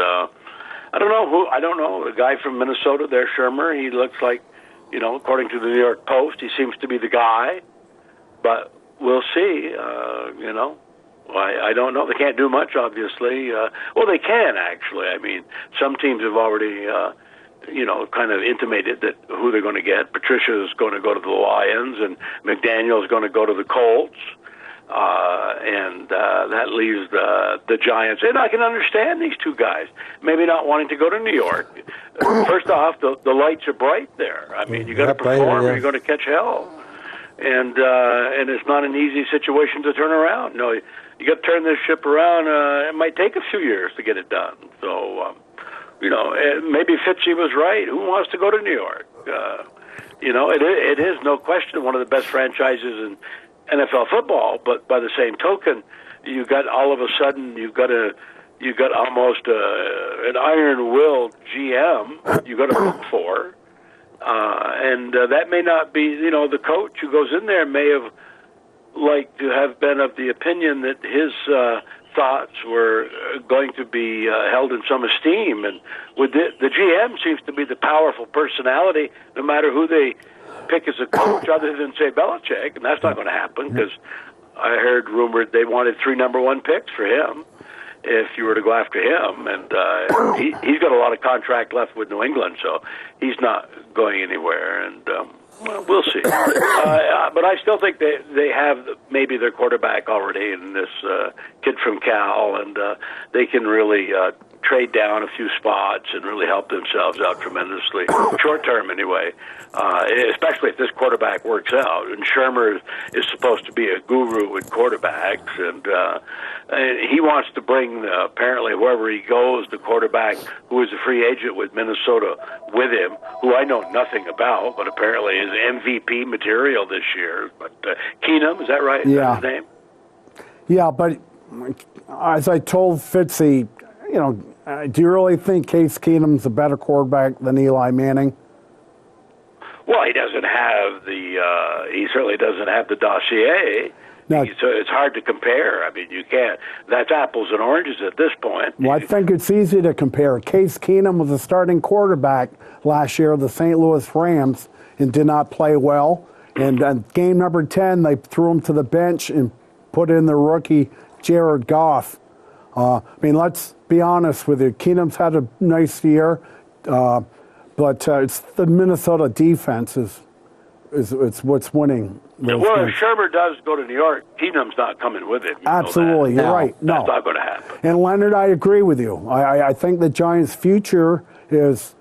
I don't know who. I don't know the guy from Minnesota there, Shermer. He looks like, according to the New York Post, he seems to be the guy. But we'll see. I don't know. They can't do much, obviously. Well, they can actually. I mean, some teams have already, kind of intimated that who they're going to get. Patricia is going to go to the Lions, and McDaniel is going to go to the Colts. And that leaves the Giants. And I can understand these two guys maybe not wanting to go to New York. First off, the lights are bright there. I mean, you got to perform, or you're going to catch hell. And it's not an easy situation to turn around. No, you got to turn this ship around. It might take a few years to get it done. So, maybe Fitzy was right. Who wants to go to New York? It is no question one of the best franchises in NFL football, but by the same token, you got all of a sudden you got almost an iron-willed GM you got to look for, and that may not be. The coach who goes in there may have liked to have been of the opinion that his thoughts were going to be held in some esteem, and with the GM seems to be the powerful personality, no matter who they pick as a coach other than, say, Belichick, and that's not going to happen because I heard rumored they wanted 3 number 1 picks for him if you were to go after him, and he's got a lot of contract left with New England, so he's not going anywhere, and we'll see. But I still think they have maybe their quarterback already in this kid from Cal, and they can really trade down a few spots and really help themselves out tremendously, short term anyway, especially if this quarterback works out. And Shermer is supposed to be a guru with quarterbacks, and he wants to bring, apparently, wherever he goes, the quarterback who is a free agent with Minnesota with him, who I know nothing about, but apparently is MVP material this year. But Keenum, is that right? Is that his name? Yeah, but as I told Fitzy, do you really think Case Keenum's a better quarterback than Eli Manning? Well, he doesn't have he certainly doesn't have the dossier. No. So it's hard to compare. I mean, you can't. That's apples and oranges at this point. Well, I think it's easy to compare. Case Keenum was a starting quarterback last year of the St. Louis Rams and did not play well. And game number 10, they threw him to the bench and put in the rookie Jared Goff. Let's be honest with you. Keenum's had a nice year, but it's the Minnesota defense is what's winning. Well, if Shermer does go to New York, Keenum's not coming with him. Absolutely, you're right. No, that's not going to happen. And Leonard, I agree with you. I think the Giants' future is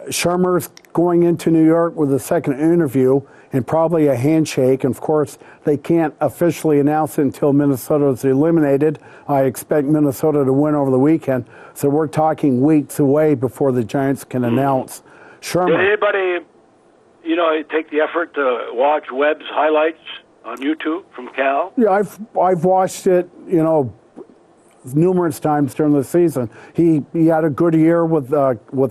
Shermer's going into New York with a second interview and probably a handshake. And of course, they can't officially announce it until Minnesota is eliminated. I expect Minnesota to win over the weekend. So we're talking weeks away before the Giants can announce Shermer. Did anybody, take the effort to watch Webb's highlights on YouTube from Cal? Yeah, I've watched it, numerous times during the season. He had a good year with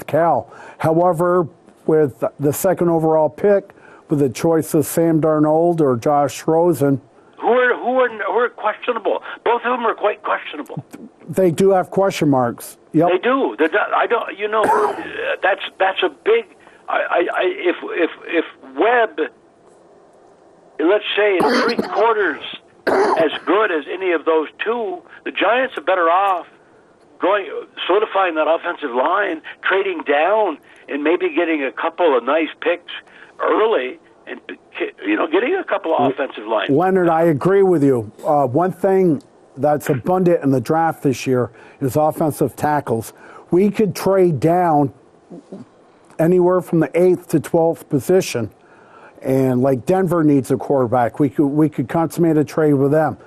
Cal. However, with the second overall pick, with the choice of Sam Darnold or Josh Rosen, who are questionable. Both of them are quite questionable. They do have question marks. Yep. They do. I don't. That's a big. If Webb, let's say, is 3/4 as good as any of those two, the Giants are better off solidifying that offensive line, trading down, and maybe getting a couple of nice picks early, and getting a couple of offensive lines. Leonard, I agree with you. One thing that's abundant in the draft this year is offensive tackles. We could trade down anywhere from the 8th to 12th position, and like Denver needs a quarterback, we could consummate a trade with them.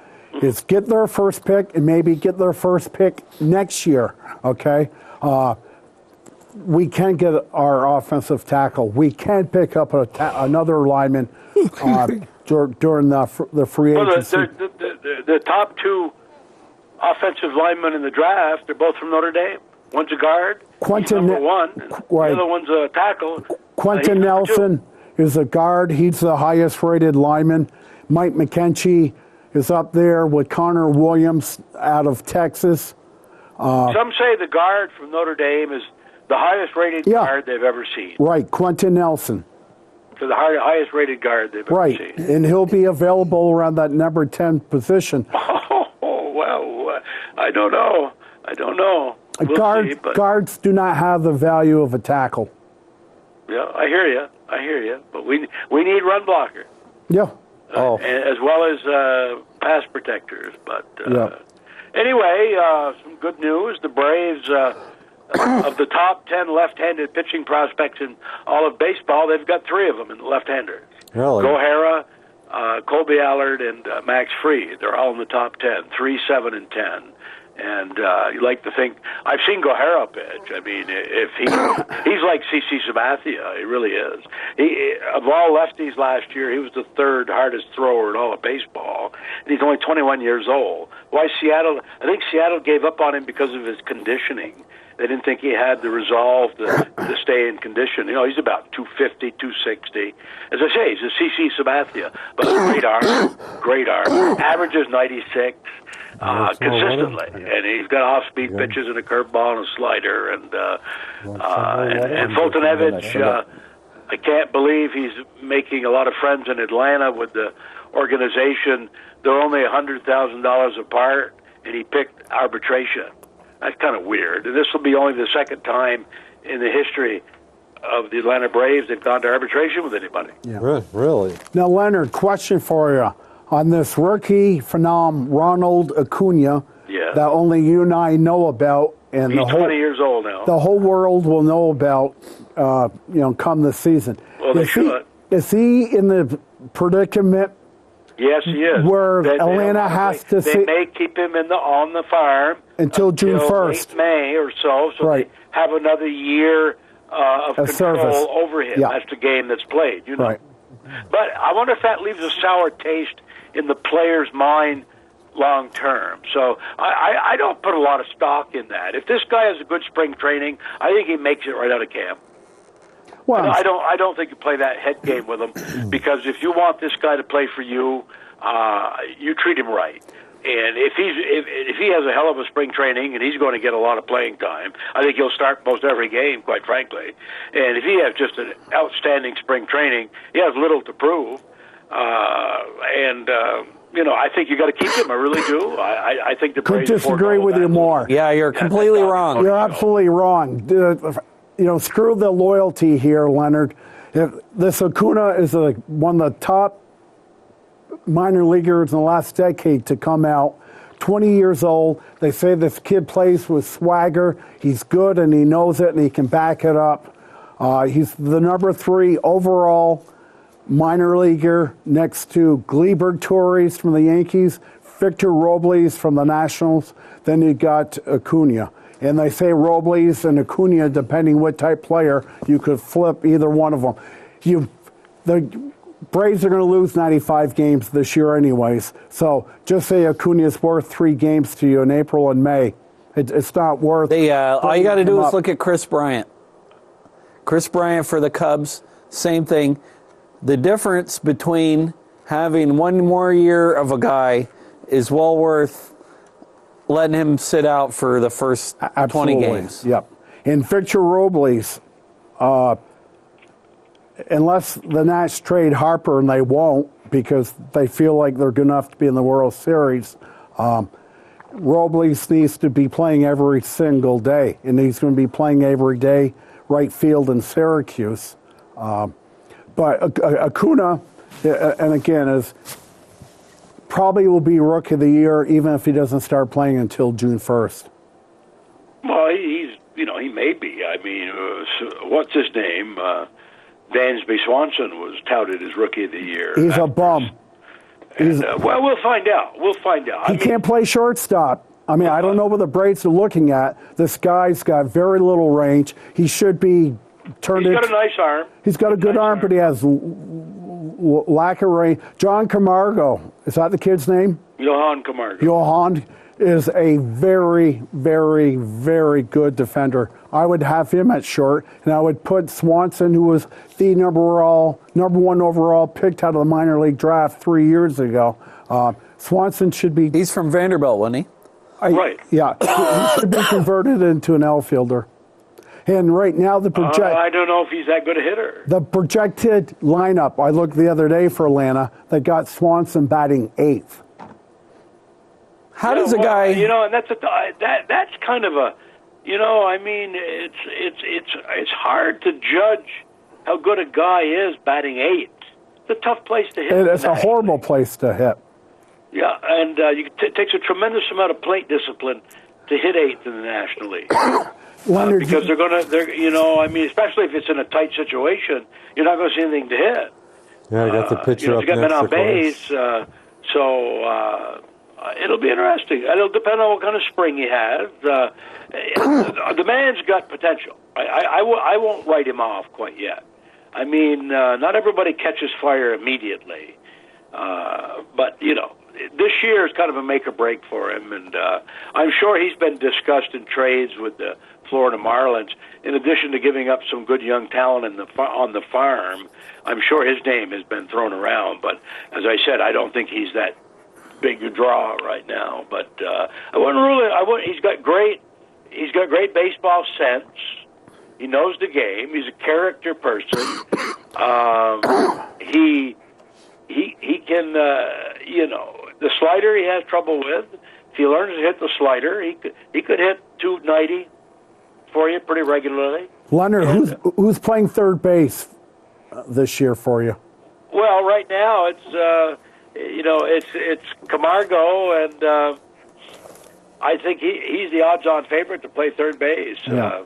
Is get their first pick and maybe get their first pick next year. Okay. We can get our offensive tackle. We can pick up another lineman during the free agency. The top 2 offensive linemen in the draft, they're both from Notre Dame. One's a guard, Quentin, number 1. Right. The other one's a tackle. Quentin Nelson is a guard. He's the highest-rated lineman. Mike McKenzie is up there with Connor Williams out of Texas. Some say the guard from Notre Dame is the highest-rated Yeah. guard they've ever seen. Right, Quentin Nelson. To the highest-rated guard they've Right, ever seen. and he'll be available around that number 10 position. Oh, well, I don't know. We'll see, but Guards do not have the value of a tackle. yeah, I hear you. But we need run blocker. Yeah. As well as pass protectors. But Yeah. anyway, some good news. The Braves, of the top 10 left-handed pitching prospects in all of baseball, they've got 3 of them in the left-handers. Really? Gohara, Colby Allard, and Max Fried. They're all in the top 10, 3, 7, and 10. And you like to think I've seen Gohara pitch. I mean, if he's like CC Sabathia, he really is. He of all lefties last year, he was the 3rd hardest thrower in all of baseball, and he's only 21 years old. Why Seattle? I think Seattle gave up on him because of his conditioning. They didn't think he had the resolve to stay in condition. You know, he's about 250, 260. As I say, he's a CC Sabathia, but great arm. Averages 96. Consistently, and he's got off-speed pitches and a curveball and a slider, and Fultonevich. I can't believe he's making a lot of friends in Atlanta with the organization. They're only $100,000 apart, and he picked arbitration. That's kind of weird. And this will be only the 2nd time in the history of the Atlanta Braves they've gone to arbitration with anybody. Yeah. Really? Now, Leonard, question for you. On this rookie phenom, Ronald Acuna, Yeah. that only you and I know about, and He's 20 years old now. the whole world will know about, come this season. Well, they should. Is he in the predicament? Yes, he is. Where Atlanta has to They see- may keep him on the farm Until June 1st. late May or so Right. they have another year of control service. over him. Yeah. That's the game that's played, you know. Right. But I wonder if that leaves a sour taste in the player's mind long term. So I don't put a lot of stock in that. If this guy has a good spring training, I think he makes it right out of camp. Well, I don't think you play that head game with him, because if you want this guy to play for you, you treat him right. And if he has a hell of a spring training and he's going to get a lot of playing time, I think he'll start most every game, quite frankly. And if he has just an outstanding spring training, he has little to prove. I think you got to keep him. I really do. I think the couldn't Braves disagree forego with you that. more. Yeah, you're completely wrong. You're absolutely wrong. Screw the loyalty here, Leonard. This Acuna is one of the top minor leaguers in the last decade to come out. 20 years old. They say this kid plays with swagger. He's good, and he knows it, and he can back it up. He's the number 3 overall minor leaguer next to Gleyber Torres from the Yankees, Victor Robles from the Nationals. Then you got Acuna. And they say Robles and Acuna, depending what type player, you could flip either one of them. The Braves are going to lose 95 games this year anyways. So just say Acuna is worth 3 games to you in April and May. It's not worth All you got to putting do him is up. look at Chris Bryant. Chris Bryant for the Cubs, same thing. The difference between having one more year of a guy is well worth letting him sit out for the first 20 Absolutely. games. Yep. And Victor Robles, unless the Nats trade Harper, and they won't because they feel like they're good enough to be in the World Series, Robles needs to be playing every single day, and he's going to be playing every day right field in Syracuse. But Acuna, and again, is probably will be Rookie of the Year even if he doesn't start playing until June 1st. Well, he may be. I mean, what's his name? Dansby Swanson was touted as Rookie of the Year. He's a bum. Well, we'll find out. He can't play shortstop. I mean, I don't know what the Braves are looking at. This guy's got very little range. He should be turned He's into... got a nice arm. He's got a good arm, but he has lack of range. John Camargo, is that the kid's name? Johan Camargo. Johan is a very, very, very good defender. I would have him at short, and I would put Swanson, who was the number 1 overall picked out of the minor league draft 3 years ago. Swanson should be... He's from Vanderbilt, wasn't he? Right. Yeah, he should be converted into an outfielder. And right now, I don't know if he's that good a hitter. the projected lineup, I looked the other day for Atlanta, they got Swanson batting 8th. How does a guy? And that's kind of a, I mean, it's hard to judge how good a guy is batting 8th. It's a tough place to hit. It's a horrible place to hit. Yeah, and it takes a tremendous amount of plate discipline to hit 8th in the National League. Leonard, Because especially if it's in a tight situation, you're not going to see anything to hit. Yeah, I got the pitcher up You got next. men on of course. base, it'll be interesting. It'll depend on what kind of spring he has. The man's got potential. I won't write him off quite yet. I mean, not everybody catches fire immediately, but this year is kind of a make or break for him, and I'm sure he's been discussed in trades with the Florida Marlins. In addition to giving up some good young talent on the farm, I'm sure his name has been thrown around. But as I said, I don't think he's that big a draw right now. But I wouldn't rule it. He's got great baseball sense. He knows the game. He's a character person. He can, the slider he has trouble with. If he learns to hit the slider, he could hit 290 for you pretty regularly. Leonard, who's playing third base this year for you? Well, right now it's Camargo, and I think he's the odds-on favorite to play third base. Yeah.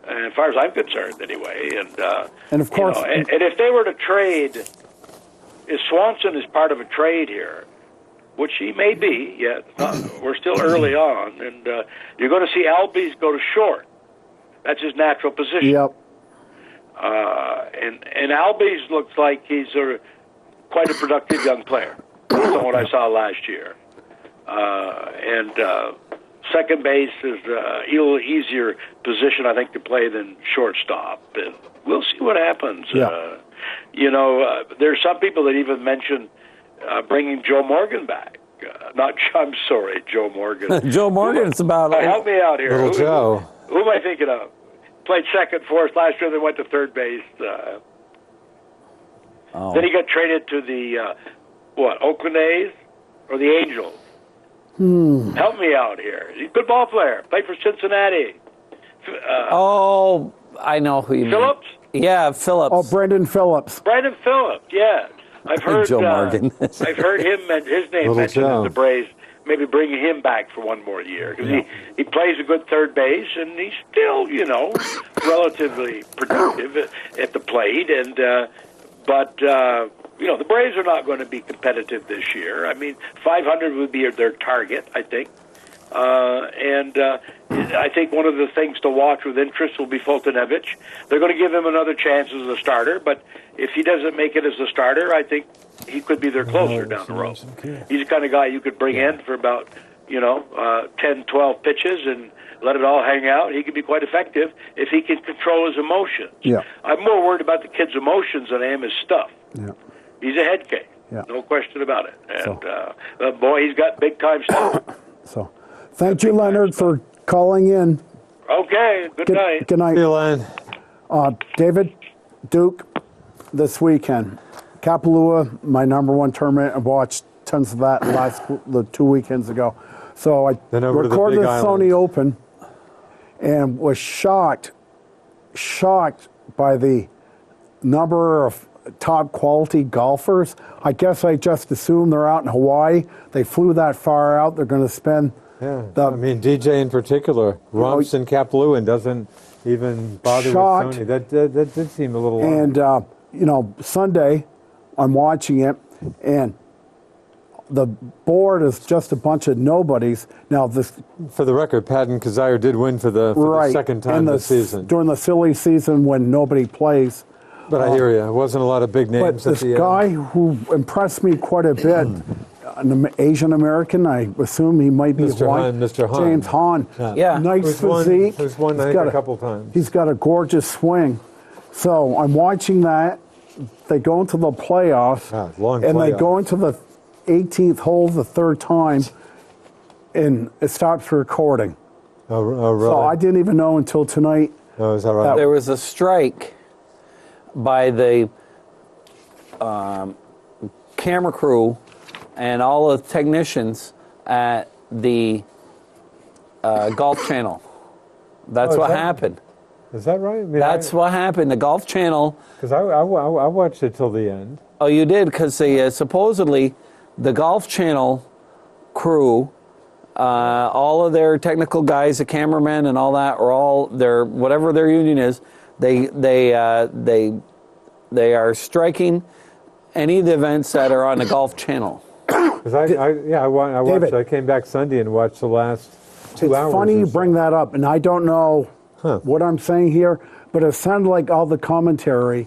And as far as I'm concerned, anyway. And of course, and if they were to trade, if Swanson is part of a trade here, which he may be, yet we're still early on, and you're going to see Albies go to short. That's his natural position. Yep. And Albies looks like he's quite a productive young player, based on what I saw last year. Second base is a little easier position, I think, to play than shortstop. And we'll see what happens. Yeah. There's some people that even mention bringing Joe Morgan back. Joe Morgan. Joe Morgan's about. Help me out here. Little Joe. Who am I thinking of? Played second for us last year. They went to third base. Then he got traded to the Oakland A's or the Angels. Help me out here. He's a good ball player. Played for Cincinnati. I know who you Phillips? mean. Yeah, Phillips. Oh, Brendan Phillips. Brandon Phillips. Yeah, I've heard Joe Morgan. I've heard his name Little mentioned Joe. in the Braves. Maybe bringing him back for one more year because he plays a good third base and he's still relatively productive at the plate but the Braves are not going to be competitive this year. I mean, 500 would be their target, I think. I think one of the things to watch with interest will be Fultonevich. They're going to give him another chance as a starter, but if he doesn't make it as a starter, I think he could be their closer down the road. He's the kind of guy you could bring in for about 10, 12 pitches and let it all hang out. He could be quite effective if he can control his emotions. Yeah. I'm more worried about the kid's emotions than I am his stuff. Yeah. He's a head case. Yeah. No question about it. And boy, he's got big time stuff. So, thank you, Leonard, for calling in. Okay, good night. Good night. See you, Len. David, Duke, this weekend. Kapalua, my number one tournament. I watched tons of that the 2 weekends ago. So I Then over to the recorded Big the Island. Sony Open and was shocked by the number of top quality golfers. I guess I just assumed they're out in Hawaii. They flew that far out. They're going to spend Yeah, I mean, DJ in particular romps in Kapalua and doesn't even bother Shocked. with Sony. That did seem a little odd. And, Sunday, I'm watching it, and the board is just a bunch of nobodies. Now, this For the record, Patton Kazire did win for the second time this season. During the silly season when nobody plays. But I hear you. It wasn't a lot of big But names at this the guy who impressed me quite a bit, an Asian American, I assume he might be Mr. Hawaiian. Han, Mr. Han. James Hahn. Yeah. Nice Who's won- physique. who's won, He's I think, got a couple times. He's got a gorgeous swing. So I'm watching that. They go into the playoffs, long and they playoff. go into the 18th hole the third time, and it stops recording. Oh, really? So I didn't even know until tonight. Oh, is that right? There was a strike by the camera crew and all the technicians at the Golf Channel. That's Oh, is what that- happened. Is that right? I mean, That's what happened. The Golf Channel. Because I watched it till the end. Oh, you did? Because they supposedly the Golf Channel crew, all of their technical guys, the cameramen and all that, are all their whatever their union is. They are striking any of the events that are on the Golf Channel. Because I watched. David. I came back Sunday and watched the last 2 hours. It's funny or you so. bring that up, and I don't know what I'm saying here, but it sounded like all the commentary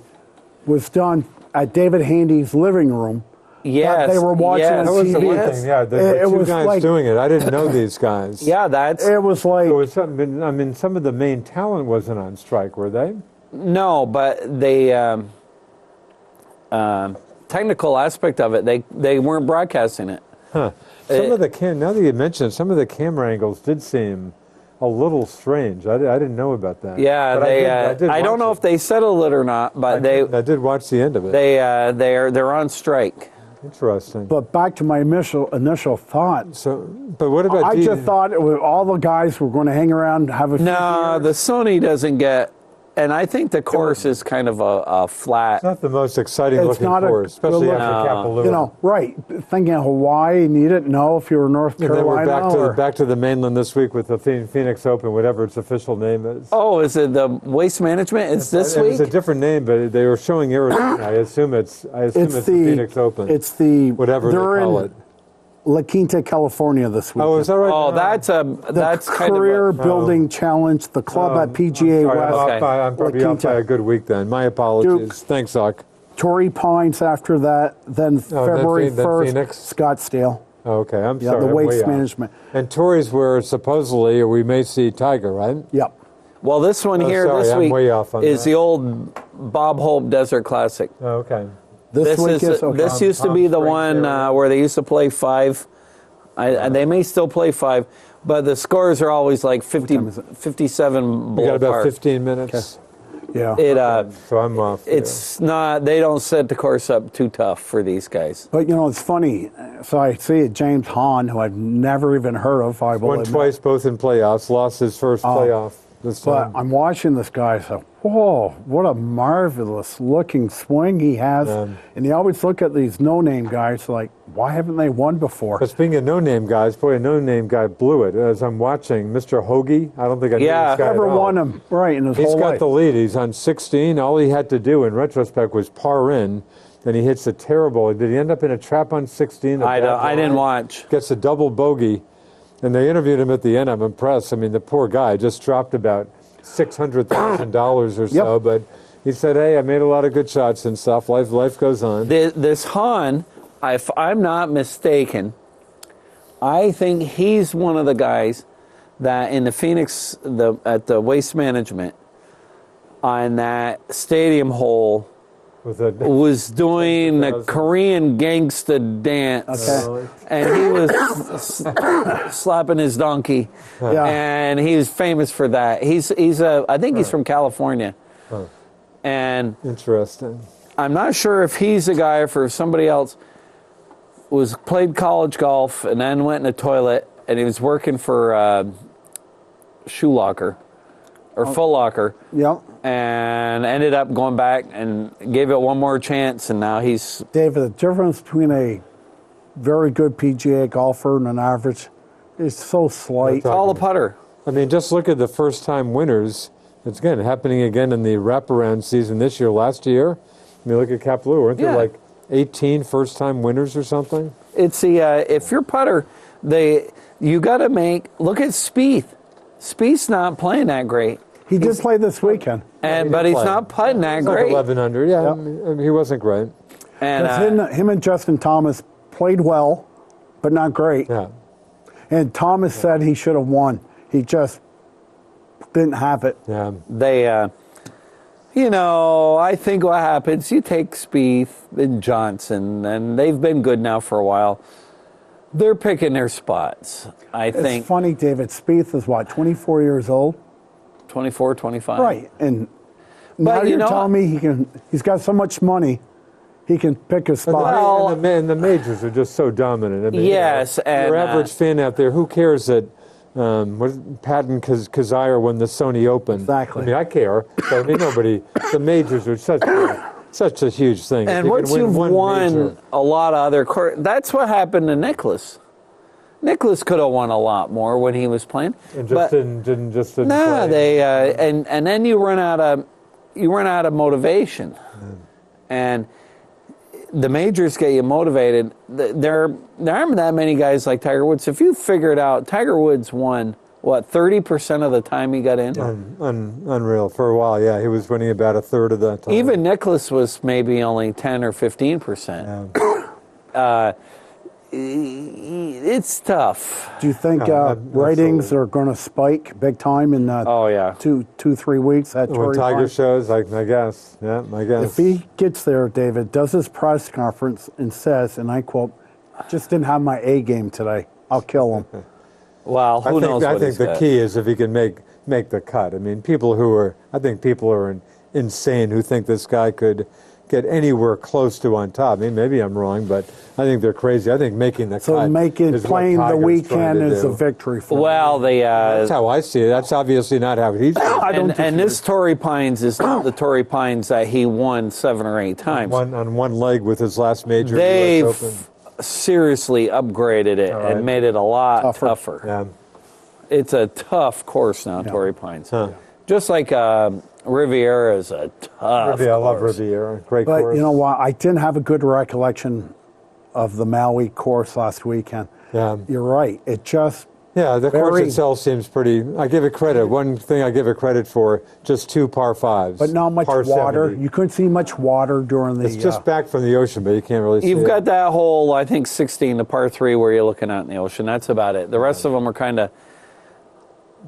was done at David Handy's living room. Yes, They were watching yes, That was the one yes. thing. Yeah, the It two was guys like- doing it. I didn't know these guys. Yeah, that's It was like, So was something. I mean, some of the main talent wasn't on strike, were they? no, but the technical aspect of it, they weren't broadcasting it. Some of the now that you mention it, some of the camera angles did seem a little strange. I didn't know about that. Yeah, But they. did I don't watch know it. if they settled it or not, but I did watch the end of it. they're on strike. Interesting. but back to my initial thoughts. So, but what about? I just thought all the guys were going to hang around and have a few No, the beers. Sony doesn't get, and I think the course is kind of a flat. It's not the most exciting It's looking not a course, especially good after look- Kapalua. You know, right? Thinking of Hawaii, and you didn't know if you were North And then we're Carolina back to or the mainland this week with the Phoenix Open, whatever its official name is. Oh, is it the Waste Management? It's this It was a week. different name, but they were showing Arizona. I assume it's the Phoenix Open. It's the whatever they they're call in it. La Quinta, California this week. Oh, is that right? Oh, that's kind Career of. Building Challenge, the club at PGA Sorry, West. Okay. I'm probably La off by Quinta. a good week then. My apologies. Duke. Thanks, Huck. Torrey Pines after that, then February then 1st, Phoenix? Scottsdale. Oh, okay, I'm Yeah, sorry. the I'm way waste off. management. And Tories were supposedly, or we may see Tiger, right? Yep. Well, this one Oh, here sorry, this I'm week way off on is that. the old Bob Hope Desert Classic. Oh, okay. This week is okay. This used to Palm be the Springs one area. where they used to play five. They may still play five, but the scores are always like 50, time is it? 57 We got about ballpark. 15 minutes. Yeah. It So I'm off. there. it's not. They don't set the course up too tough for these guys. But you know, it's funny. So I see James Hahn, who I've never even heard of. I will Won admit. twice, both in playoffs. Lost his first playoff this But time. I'm watching this guy, so whoa, what a marvelous looking swing he has. And you always look at these no-name guys like, why haven't they won before? But speaking of no-name guys, boy, a no-name guy blew it. As I'm watching, Mr. Hoagie, I don't think I knew Yeah. this guy Never at all. won him right in his He's whole got life. the lead. He's on 16. All he had to do in retrospect was par in. Then he hits a terrible. Did he end up in a trap on 16? A bad I didn't line? watch. Gets a double bogey. And they interviewed him at the end. I'm impressed. I mean, the poor guy just dropped about $600,000 or so. Yep. But he said, hey, I made a lot of good shots and stuff. Life goes on. This Hahn, if I'm not mistaken, I think he's one of the guys that in the Phoenix, at the Waste Management, on that stadium hole, With a, was doing the 10,000. Korean gangsta dance, Okay. and he was slapping his donkey, Yeah. and he's famous for that. I think he's from California, and Interesting. I'm not sure if he's a guy or if somebody else played college golf and then went in the toilet, and he was working for Shoe Locker or Foot Locker. Yep. And ended up going back and gave it one more chance, and now he's David, the difference between a very good PGA golfer and an average is so slight. all a putter. I mean, just look at the first-time winners. It's again happening again in the wraparound season this year. Last year, I mean, look at Kapalua. Weren't Yeah. there like 18 first-time winners or something? It's the if you're putter, you got to look at Spieth. Spieth's not playing that great, He did play this weekend. but he's not putting that It's like great. 11 under. Yeah, Yep. I mean, he wasn't great. And Because him and Justin Thomas played well, but not great. Yeah. And Thomas said he should have won. He just didn't have it. Yeah. they, I think what happens, you take Spieth and Johnson, and they've been good now for a while. They're picking their spots. I think It's funny, David Spieth is what, 24 years old? 24, 25. Right. And now But you you're know- telling me he's got so much money, he can pick a spot. Well- and the majors are just so dominant. I mean, Yes, and, your average fan out there, who cares that Patton Kazire won the Sony Open? Exactly. I mean, I care, but I mean, nobody. The majors are such a huge thing. If And you once can win you've one won major- a lot of other that's what happened to Nicholas. Nicholas could have won a lot more when he was playing. and but just didn't nah, play. they and then you run out of motivation, and the majors get you motivated. There aren't that many guys like Tiger Woods. If you figure it out, Tiger Woods won 30% of the time he got in. Unreal for a while. Yeah, he was winning about a third of the time. Even Nicholas was maybe only 10 or 15%. It's tough. Do you think ratings are going to spike big time in Oh yeah. 2-3 weeks at when Torrey Tiger Pines? shows, I guess. Yeah, I guess. If he gets there, David, does his press conference and says, and I quote, "Just didn't have my A game today. I'll kill him." Well, who knows I what think he's the got. key is if he can make the cut. I mean, people are insane who think this guy could get anywhere close to on top. I mean, maybe I'm wrong, but I think they're crazy. I think making the So cut is what playing the Tiger's trying weekend to is a do. victory for him. Well, That's how I see it. That's obviously not how he's doing it. I don't think and he this Torrey Pines is not the Torrey Pines that he won 7 or 8 times. on one leg with his last major They've US Open. seriously upgraded it right. and made it a lot Tougher. tougher. Yeah. It's a tough course now, Torrey Pines. Huh. Just like Riviera is a tough I love course. Riviera. Great But course. you know what? I didn't have a good recollection of the Maui course last weekend. Yeah. You're right. It just Yeah, the course Very- itself seems pretty. I give it credit. One thing I give it credit for: just 2 par 5s. but not much par water. 70. You couldn't see much water during the. It's just back from the ocean, but you can't really see You've it. got that hole, I think 16, the par 3 where you're looking out in the ocean. That's about it. The rest of them are kind of.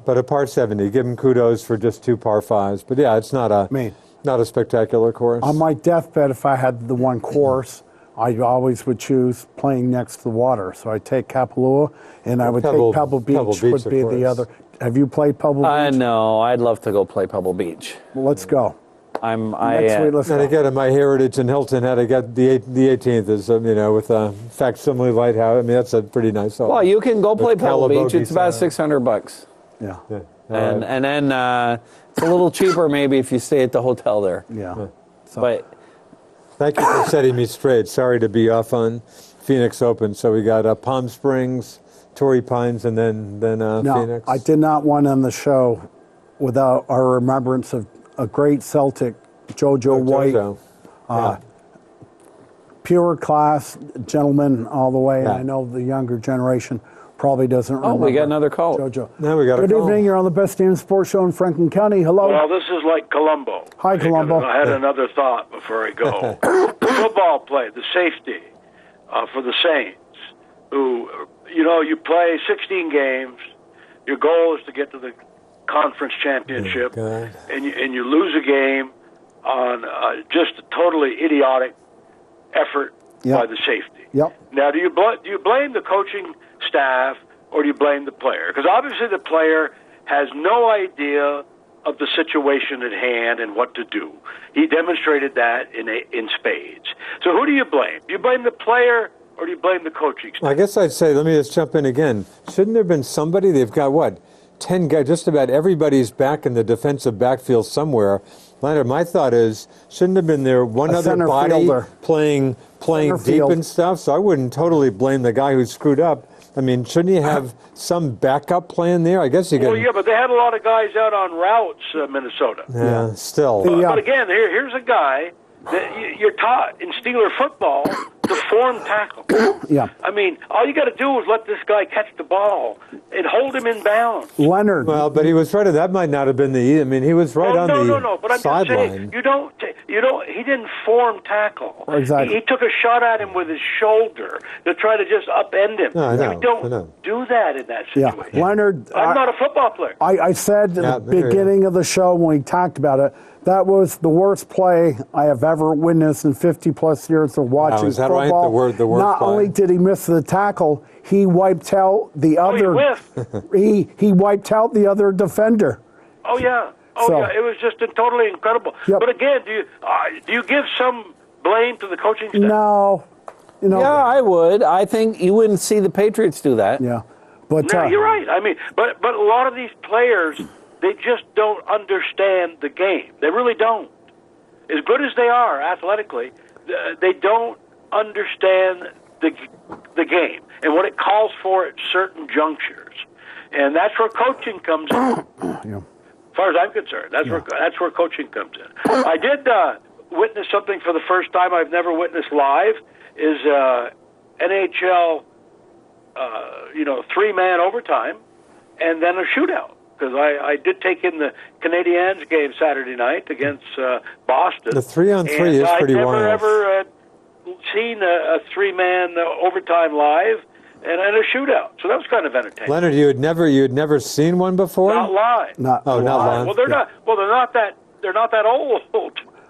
But a par 70, give him kudos for just 2 par 5s. But yeah, it's not a Man. not a spectacular course. On my deathbed, if I had the one course, I always would choose playing next to the water. So I'd take Kapalua, and I would Pebble- take Pebble Beach, Pebble Beach, would of be course. the other. Have you played Pebble I Beach? know. I'd love to go play Pebble Beach. Well, let's go. I Next week, let's and go. again, at my heritage in Hilton Head, I got the 18th is with a facsimile lighthouse. I mean, that's a pretty nice hole. well, you can go play With Pebble Beach. Calabogie It's about Sound. $600. Yeah. Yeah. All And right. and then it's a little cheaper maybe if you stay at the hotel there. Yeah. So, But Thank you for setting me straight. Sorry to be off on Phoenix Open. So we got Palm Springs, Torrey Pines, and then no, Phoenix. I did not want on the show without our remembrance of a great Celtic, Jojo White. JoJo. Yeah. Pure class gentleman all the way. Yeah. And I know the younger generation probably doesn't remember. we got another call. Jojo. Now we got a Good call. evening. You're on the Best Damn Sports Show in Franklin County. Hello. Well, this is like Columbo. Hi, Columbo. I had another thought before I go. Football play, the safety for the Saints, who, you play 16 games. Your goal is to get to the conference championship, God. and you lose a game on just a totally idiotic effort Yep. by the safety. Yep. Now, do you blame the coaching staff or do you blame the player? Because obviously the player has no idea of the situation at hand and what to do. He demonstrated that in spades. So who do you blame? Do you blame the player or do you blame the coaching staff? I guess I'd say, let me just jump in again. Shouldn't there have been somebody? They've got, 10 guys, just about everybody's back in the defensive backfield somewhere. Leonard, my thought is, shouldn't have been there one A other center body fielder. playing Center deep field. and stuff? So I wouldn't totally blame the guy who screwed up. I mean, shouldn't you have some backup plan there? I guess you can. Well, yeah, but they had a lot of guys out on routes, Minnesota. Yeah, still. The, But again, here's a guy that you're taught in Steeler football to form tackle. Yeah. I mean, all you got to do is let this guy catch the ball and hold him in bounds. Leonard. Well, but he was right. That might not have been I mean, he was right on no, the no. But I'm just saying, sideline. you don't he didn't form tackle. Exactly. He took a shot at him with his shoulder to try to just upend him. No, I know, You don't I know. do that in that Yeah, situation. Leonard. I'm not a football player. I said at the Yeah, there you beginning of the show when we talked about it, that was the worst play I have ever witnessed in 50-plus years of watching is that right? football. The worst Not play? only did he miss the tackle, he wiped out the other. whiffed. He wiped out the other defender. Oh yeah, So- yeah. It was just totally incredible. Yep. But again, do you give some blame to the coaching staff? No, Yeah, I would. I think you wouldn't see the Patriots do that. Yeah, but No, you're right. I mean, but a lot of these players, they just don't understand the game. They really don't. As good as they are athletically, they don't understand the game and what it calls for at certain junctures. And that's where coaching comes in. Yeah. As far as I'm concerned, that's where coaching comes in. I did witness something for the first time I've never witnessed live. Is NHL, 3-man overtime, and then a shootout. Because I did take in the Canadiens game Saturday night against Boston. The 3-on-3 is pretty I've never wild. ever seen a 3-man overtime live and a shootout. So that was kind of entertaining. Leonard, you had never seen one before? Not live. Not Oh, not live. Well, they're not. Well, they're not that old.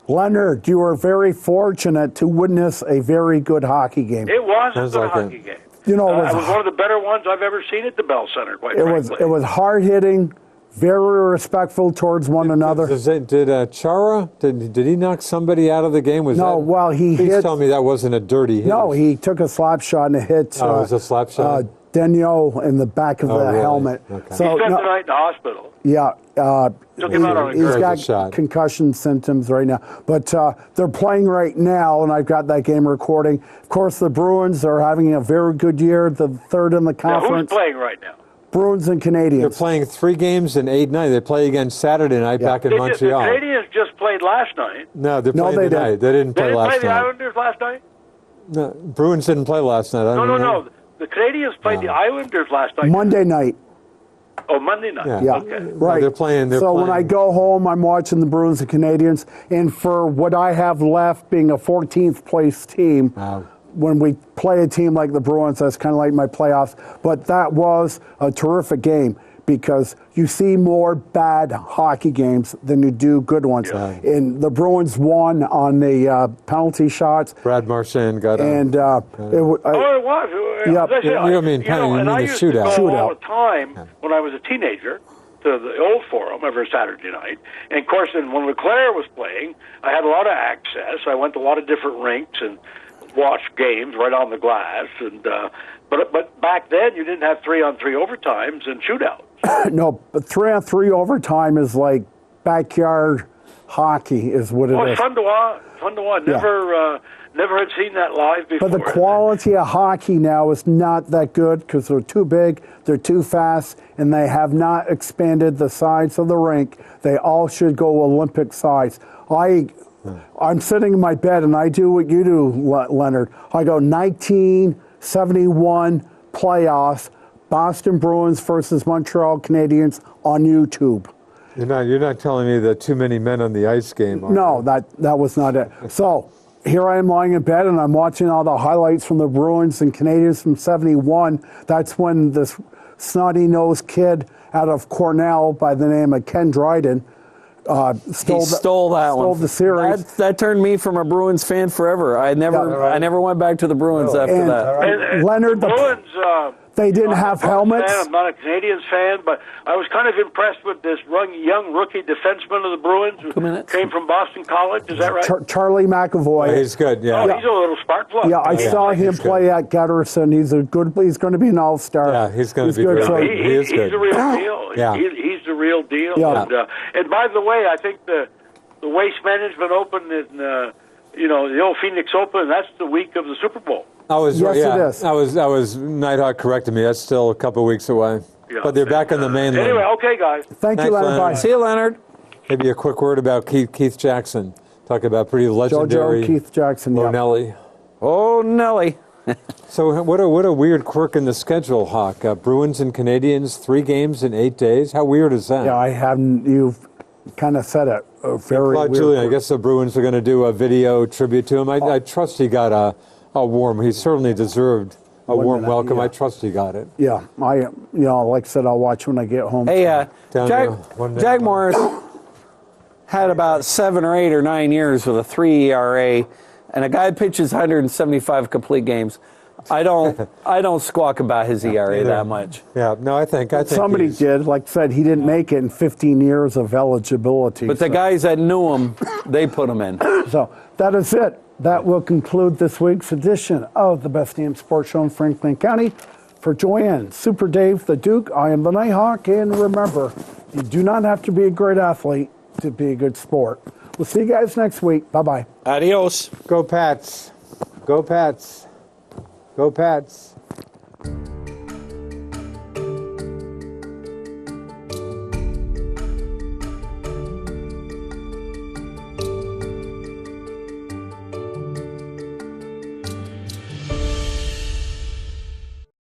Leonard, you were very fortunate to witness a very good hockey game. It was a Sounds good like hockey it. game. You know, It was one of the better ones I've ever seen at the Bell Center. Quite frankly. it was hard hitting, very respectful towards one another. Did Chara, did he knock somebody out of the game? Was No, that, well, he please hit- tell me that wasn't a dirty hit. No, he took a slap shot and it hit. Oh, it was a slap shot? Daniel in the back of Oh, the really? helmet. Okay. He So spent no, the night in the hospital. yeah, Took him out on a he's gurney. got Shot. concussion symptoms right now. But they're playing right now, and I've got that game recording. Of course, the Bruins are having a very good year, the third in the Now, who's conference. playing right now? Bruins and They're Canadians. playing 3 games in 8 nights. They play again Saturday night back in The Montreal. Canadians just played last night. No, they're No, playing they tonight. didn't. They didn't They play didn't play last the night. Islanders last night? No, Bruins didn't play last night. No. The Canadians played the Islanders last night. Monday night. Oh, Monday night. Yeah. Yeah, Okay. right. they're playing- they're so when playing. I go home, I'm watching the Bruins and Canadians, and for what I have left, being a 14th place team, Wow. when we play a team like the Bruins, that's kind of like my playoffs. But that was a terrific game because you see more bad hockey games than you do good ones. Yeah. And the Bruins won on the penalty shots, Brad Marchand got and it Oh, it was. Yep. Listen, You don't mean penalty, you and mean I the used shootout. to go Shootout. all the time when I was a teenager to the old Forum every Saturday night. And of course, then when LeClaire was playing, I had a lot of access. I went to a lot of different rinks and watched games right on the glass. And but back then, you didn't have 3-on-3 overtimes and shootouts. no, but 3-on-3 overtime is like backyard hockey, is what it Oh, is. it's fun to watch. Fun to watch. Yeah. Never had seen that live before. But the quality of hockey now is not that good because they're too big, they're too fast, and they have not expanded the size of the rink. They all should go Olympic size. I'm sitting in my bed and I do what you do, Leonard. I go 1971 playoffs, Boston Bruins versus Montreal Canadiens on YouTube. You're not telling me that too many men on the ice game. Are No, that was not it. So here I am lying in bed and I'm watching all the highlights from the Bruins and Canadians from '71. That's when this snotty-nosed kid out of Cornell by the name of Ken Dryden Stole that one. the series. That turned me from a Bruins fan forever. I never went back to the Bruins after And- that. And Leonard, the Bruins. they didn't I'm have a Bruins helmets. fan, I'm not a Canadians fan, but I was kind of impressed with this young rookie defenseman of the Bruins who 2 minutes. came from Boston College. Is that right? Charlie McAvoy. He's good, yeah. Oh, he's a little spark plug. Yeah, I saw him he's good. play at Gutterson. He's going to be an all-star. Yeah, he's gonna be good. great. So- He is He's good. the real deal. Yeah. He's the real deal. Yeah. And by the way, I think the Waste Management Open in the old Phoenix Open. That's the week of the Super Bowl. Yes, it is. I was Nighthawk corrected me. That's still a couple of weeks away. Yeah. But they're back on the mainland. Anyway, okay, guys. Thank you, Thanks, Leonard. Leonard. Bye. See you, Leonard. Maybe a quick word about Keith Jackson. Talk about pretty legendary JoJo Keith Jackson. Yeah. Lonelli. Oh, Nelly. So what a weird quirk in the schedule, Hawk. Bruins and Canadians, 3 games in 8 days. How weird is that? Yeah, I haven't. kind of said it very Claude weird. Julien, I guess the Bruins are going to do a video tribute to him. I trust he got a warm. He certainly deserved a warm minute, welcome. yeah. I trust he got it. Yeah, like I said, I'll watch when I get home. Hey, Down Jack, to one day. Jack Morris had about 7 or 8 or 9 years with a 3 ERA, and a guy pitches 175 complete games. I don't squawk about his ERA that much. Yeah, no, I think Somebody he's- did. Like I said, he didn't make it in 15 years of eligibility. But the so- guys that knew him, they put him in. So that is it. That will conclude this week's edition of the Best Damn Sports Show in Franklin County. For Joanne, Super Dave, the Duke, I am the Nighthawk, and remember, you do not have to be a great athlete to be a good sport. We'll see you guys next week. Bye-bye. Adios. Go Pats. Go Pats. Go Pats.